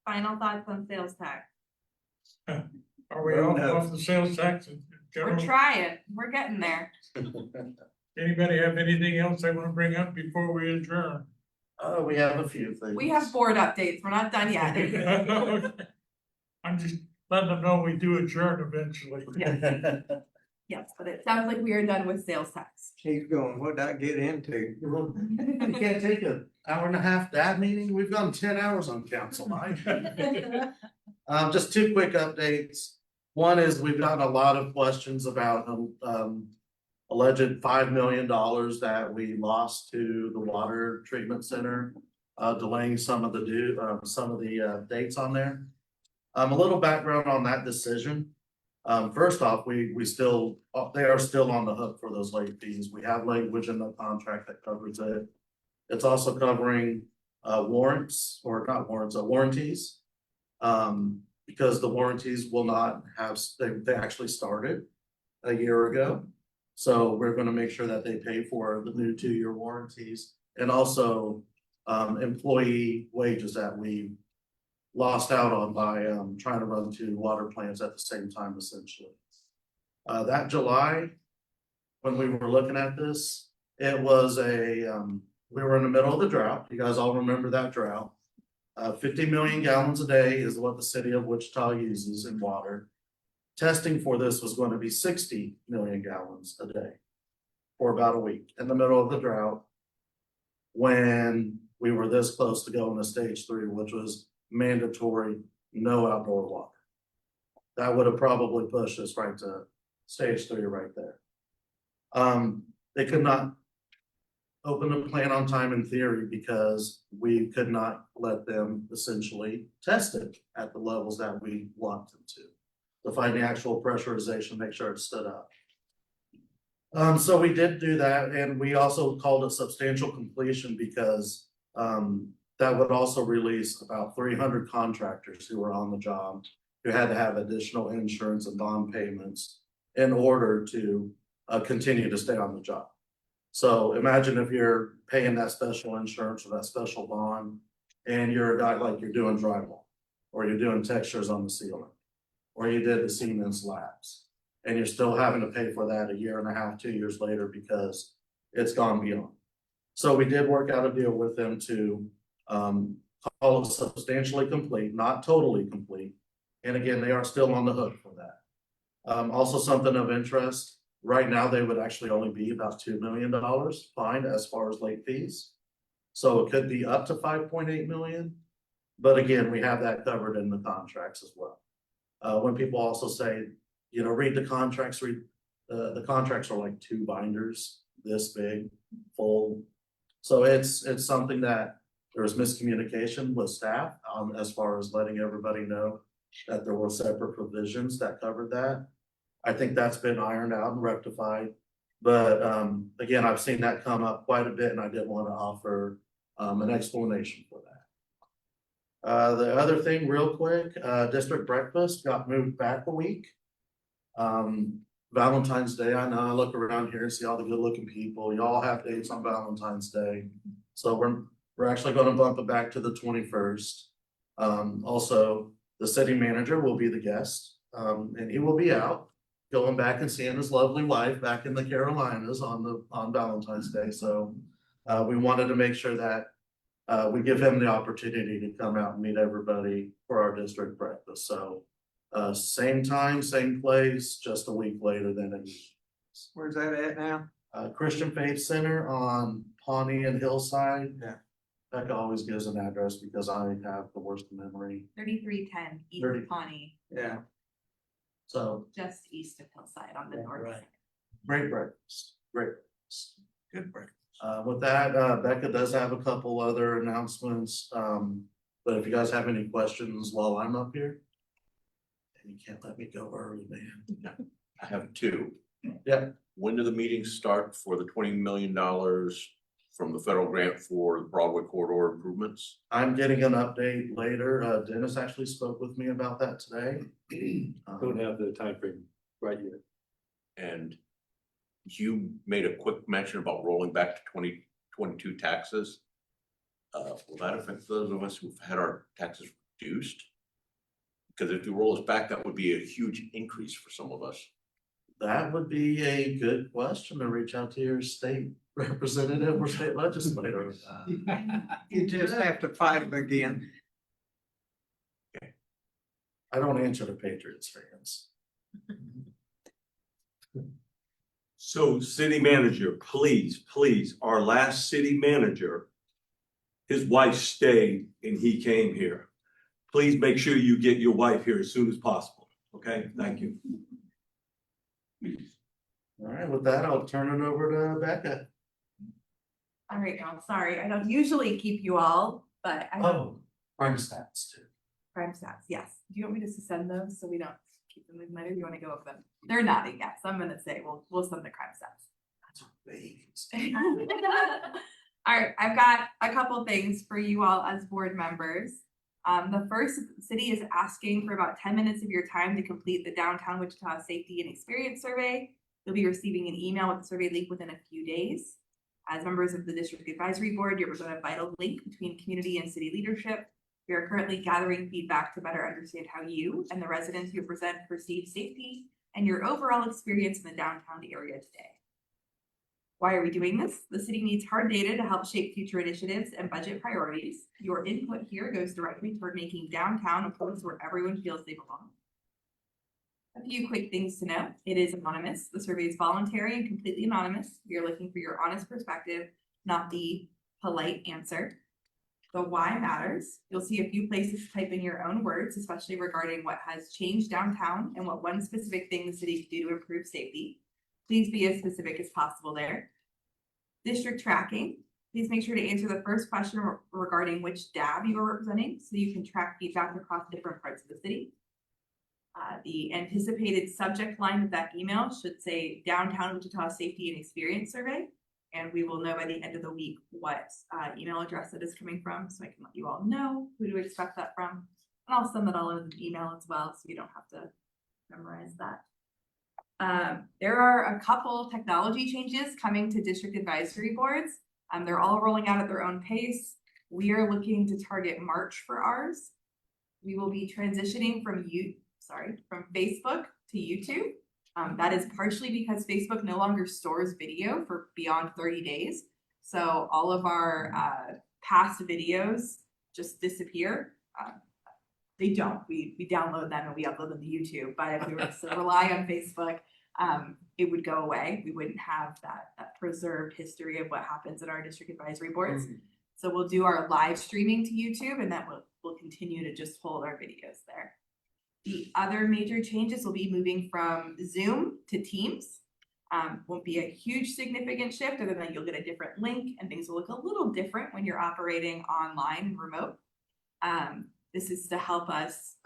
Final thoughts on sales tax? Are we Well, no. off the sales tax in We're general? trying, we're getting there. Anybody have anything else they want to bring up before we adjourn? We have a few things. We have board updates, we're not done yet. I'm just letting them know we do adjourn eventually. Yes, but it sounds like we are done with sales tax. He's going, what'd I get into? You can't take an hour and a half that meeting. We've gone 10 hours on council, Mike. Just two quick updates. One is we've gotten a lot of questions about alleged $5 million that we lost to the water treatment center, delaying some of the dates on there. A little background on that decision. First off, they are still on the hook for those late fees. We have language in the contract that covers it. It's also covering warranties. Because the warranties will not have, they actually started a year ago. So we're gonna make sure that they pay for the new 2-year warranties and also employee wages that we lost out on by trying to run 2 water plants at the same time essentially. That July, when we were looking at this, it was we were in the middle of the drought. You guys all remember that drought. 50 million gallons a day is what the city of Wichita uses in water. Testing for this was going to be 60 million gallons a day for about a week in the middle of the drought. When we were this close to going to stage 3, which was mandatory, no outdoor water. That would have probably pushed us right to stage 3 right there. They could not open the plant on time in theory because we could not let them essentially test it at the levels that we want them to find the actual pressurization, make sure it stood up. So we did do that, and we also called it substantial completion because that would also release about 300 contractors who were on the job who had to have additional insurance and bond payments in order to continue to stay on the job. So imagine if you're paying that special insurance or that special bond, and you're a guy like you're doing drywall, or you're doing textures on the ceiling, or you did the cement slabs, and you're still having to pay for that a year and a half, 2 years later because it's gone beyond. So we did work out a deal with them to call it substantially complete, not totally complete. And again, they are still on the hook for that. Also something of interest. Right now, they would actually only be about $2 million fined as far as late fees. So it could be up to 5.8 million. But again, we have that covered in the contracts as well. When people also say, read the contracts, the contracts are like 2 binders, this big, full. So it's something that there was miscommunication with staff as far as letting everybody know that there were separate provisions that covered that. I think that's been ironed out and rectified. But again, I've seen that come up quite a bit, and I did want to offer an explanation for that. The other thing real quick, district breakfast got moved back a week. Valentine's Day, I know I look around here and see all the good looking people. Y'all have dates on Valentine's Day. So we're actually going to bump it back to the 21st. Also, the city manager will be the guest, and he will be out going back and seeing his lovely wife back in the Carolinas on Valentine's Day. So we wanted to make sure that we give him the opportunity to come out and meet everybody for our district breakfast. So same time, same place, just a week later than it usually is. Where's that at now? Christian Faith Center on Pawnee and Hillside. Yeah. Becca always gives an address because I have the worst memory. 3310 East 30. Pawnee, Yeah. So just east of Hillside on the north Right. side. great breakfast, great breakfast. Good break. With that, Becca does have a couple other announcements. But if you guys have any questions while I'm up here, and you can't let me go early, man. I have 2. When do the meetings start for the $20 million from the federal grant for the Broadway corridor improvements? I'm getting an update later. Dennis actually spoke with me about that today. Don't have the timeframe right yet. And you made a quick mention about rolling back to 2022 taxes. Will that affect those of us who've had our taxes reduced? Because if you roll us back, that would be a huge increase for some of us. That would be a good question to reach out to your state representative or state legislator. You just have to fight them again. I don't answer to Patriots fans. So city manager, please, our last city manager, his wife stayed and he came here. Please make sure you get your wife here as soon as possible. Okay, thank you. All right, with that, I'll turn it over to Becca. All right, y'all, sorry, I don't usually keep you all, but I. Oh, crime stats too. Crime stats, yes. Do you want me just to send those so we don't keep them in mind, or do you wanna go over them? They're nodding, yes, I'm gonna say, we'll send the crime stats. That's All right, I've got a couple things for you all as board members. The first, the city is asking for about 10 minutes of your time to complete the Downtown Wichita Safety and Experience Survey. You'll be receiving an email with the survey link within a few days. As members of the District Advisory Board, you're a vital link between community and city leadership. We are currently gathering feedback to better understand how you and the residents you represent perceive safety and your overall experience in the downtown area today. Why are we doing this? The city needs hard data to help shape future initiatives and budget priorities. Your input here goes directly toward making downtown a place where everyone feels they belong. A few quick things to know. It is anonymous. The survey is voluntary and completely anonymous. We are looking for your honest perspective, not the polite answer. The why matters. You'll see a few places to type in your own words, especially regarding what has changed downtown and what one specific thing the city can do to improve safety. Please be as specific as possible there. District tracking. Please make sure to answer the first question regarding which DAB you are representing so you can track feedback across different parts of the city. The anticipated subject line of that email should say Downtown Wichita Safety and Experience Survey, and we will know by the end of the week what email address it is coming from, so I can let you all know who to expect that from. And I'll send that all in an email as well, so you don't have to memorize that. There are a couple technology changes coming to district advisory boards. They're all rolling out at their own pace. We are looking to target March for ours. We will be transitioning from Facebook to YouTube. That is partially because Facebook no longer stores video for beyond 30 days. So all of our past videos just disappear. They don't. We download them and we upload them to YouTube. But if we were to rely on Facebook, it would go away. We wouldn't have that preserved history of what happens at our district advisory boards. So we'll do our live streaming to YouTube, and that will continue to just hold our videos there. The other major changes will be moving from Zoom to Teams. Won't be a huge significant shift, other than you'll get a different link and things will look a little different when you're operating online and remote. This is to help us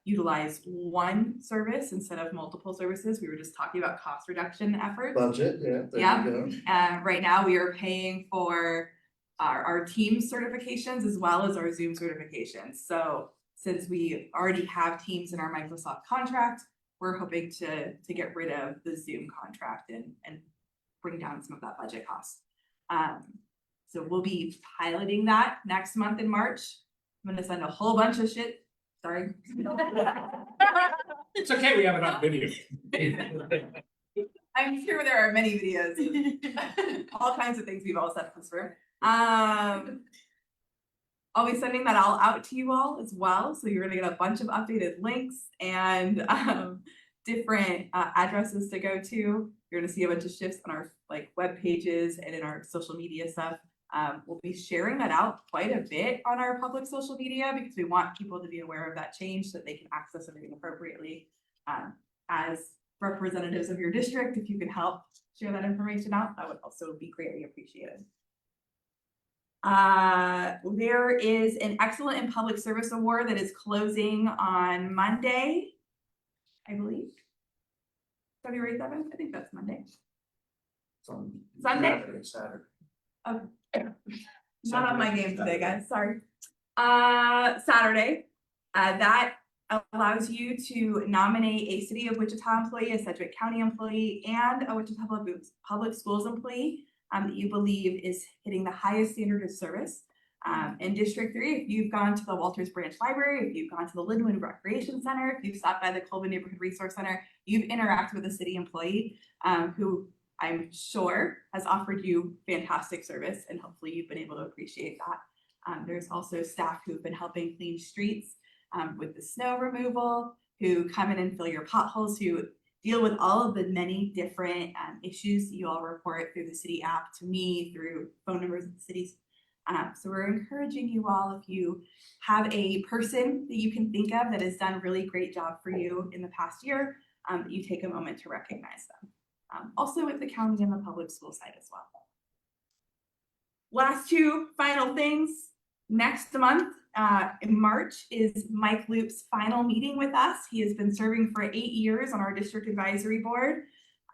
utilize one service instead of multiple services. We were just talking about cost reduction efforts. Budget, yeah, there you go. Right now we are paying for our Teams certifications as well as our Zoom certifications. So since we already have Teams in our Microsoft contract, we're hoping to get rid of the Zoom contract and bring down some of that budget cost. So we'll be piloting that next month in March. I'm gonna send a whole bunch of shit. Sorry. It's okay, we have it on video. I'm sure there are many videos, of all kinds of things we've all said in this room. I'll be sending that all out to you all as well. So you're gonna get a bunch of updated links and different addresses to go to. You're gonna see a bunch of shifts on our web pages and in our social media stuff. We'll be sharing that out quite a bit on our public social media because we want people to be aware of that change so that they can access everything appropriately. As representatives of your district, if you can help share that information out, that would also be greatly appreciated. There is an Excellent in Public Service Award that is closing on Monday, I believe. February 7th, I think that's Monday. From Sunday? Saturday. Not on my game today, guys, sorry. Saturday, that allows you to nominate a City of Wichita employee, a Sedgwick County employee, and a Wichita Public Schools employee that you believe is hitting the highest standard of service. In District 3, if you've gone to the Walters Branch Library, if you've gone to the Linwood Recreation Center, if you've stopped by the Colvin Neighborhood Resource Center, you've interacted with a city employee who I'm sure has offered you fantastic service, and hopefully you've been able to appreciate that. There's also staff who've been helping clean streets with the snow removal, who come in and fill your potholes, who deal with all of the many different issues you all report through the city app to me, through phone numbers of the cities. So we're encouraging you all, if you have a person that you can think of that has done a really great job for you in the past year, that you take a moment to recognize them. Also with the county and the public school side as well. Last two final things. Next month, in March, is Mike Loop's final meeting with us. He has been serving for 8 years on our district advisory board.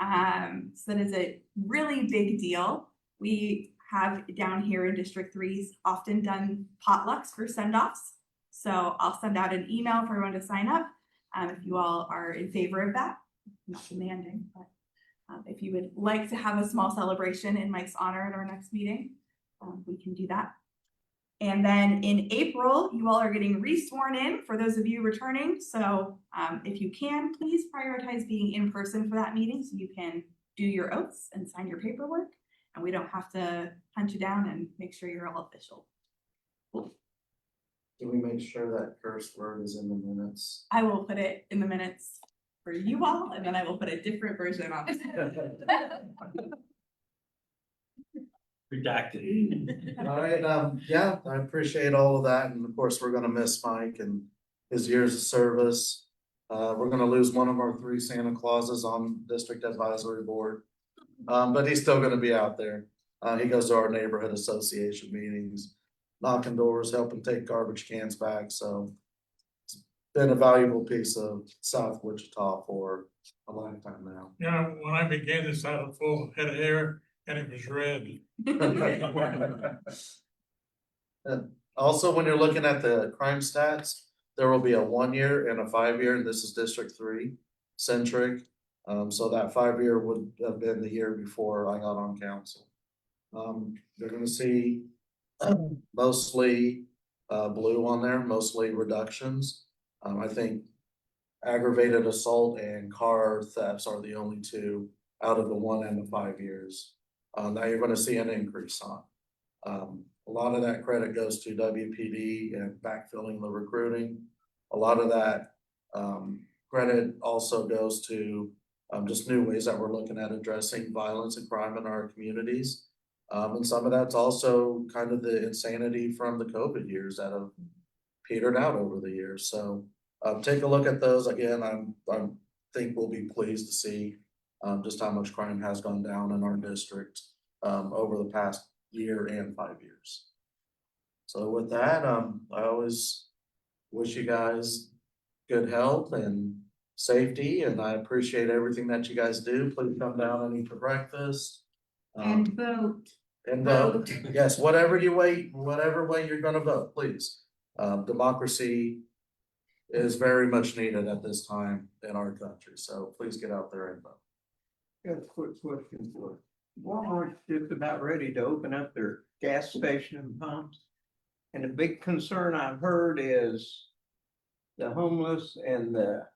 So that is a really big deal. We have down here in District 3 often done potlucks for send-offs. So I'll send out an email for everyone to sign up if you all are in favor of that. Not demanding, but if you would like to have a small celebration in Mike's honor at our next meeting, we can do that. And then in April, you all are getting re-sworn in for those of you returning. So if you can, please prioritize being in person for that meeting so you can do your oaths and sign your paperwork. And we don't have to hunt you down and make sure you're all official. Can we make sure that curse word is in the minutes? I will put it in the minutes for you all, and then I will put a different version on. Redacted. All right, yeah, I appreciate all of that, and of course, we're gonna miss Mike and his years of service. We're gonna lose one of our 3 Santa Clauses on District Advisory Board. But he's still gonna be out there. He goes to our neighborhood association meetings, knocking doors, helping take garbage cans back, so. It's been a valuable piece of South Wichita for a lifetime now. Yeah, when I began this, I had a full head of hair and it was red. And also, when you're looking at the crime stats, there will be a 1-year and a 5-year, and this is District 3 centric. So that 5-year would have been the year before I got on council. You're gonna see mostly blue on there, mostly reductions. I think aggravated assault and car thefts are the only 2 out of the 1 and the 5 years. Now you're gonna see an increase on. A lot of that credit goes to WPD and backfilling the recruiting. A lot of that credit also goes to just new ways that we're looking at addressing violence and crime in our communities. And some of that's also kind of the insanity from the COVID years that have petered out over the years. So take a look at those. Again, I think we'll be pleased to see just how much crime has gone down in our district over the past year and 5 years. So with that, I always wish you guys good health and safety, and I appreciate everything that you guys do. Please come down and eat for breakfast. And vote. And vote, yes, whatever way you're gonna vote, please. Democracy is very much needed at this time in our country, so please get out there and vote. Got a quick question for you. Walmart's just about ready to open up their gas station and pumps. And the big concern I've heard is the homeless and the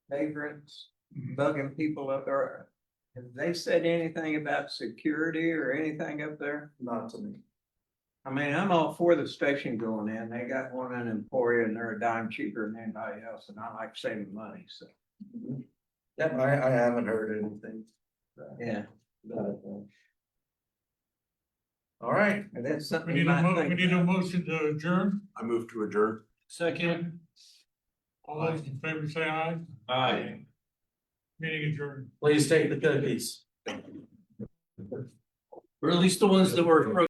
vagrants bugging people up there. Have they said anything about security or anything up there? Not to me. I mean, I'm all for the station going in. They got one in Emporia and they're a dime cheaper than anybody else, and I like saving money, so. Yep, I haven't heard anything. Yeah. about it. All right, And that's We something need you a might think we need a about. motion to adjourn. I move to adjourn. Second. All those in favor say aye. Aye. Meeting adjourned. please take the cookies. Or at least the ones that were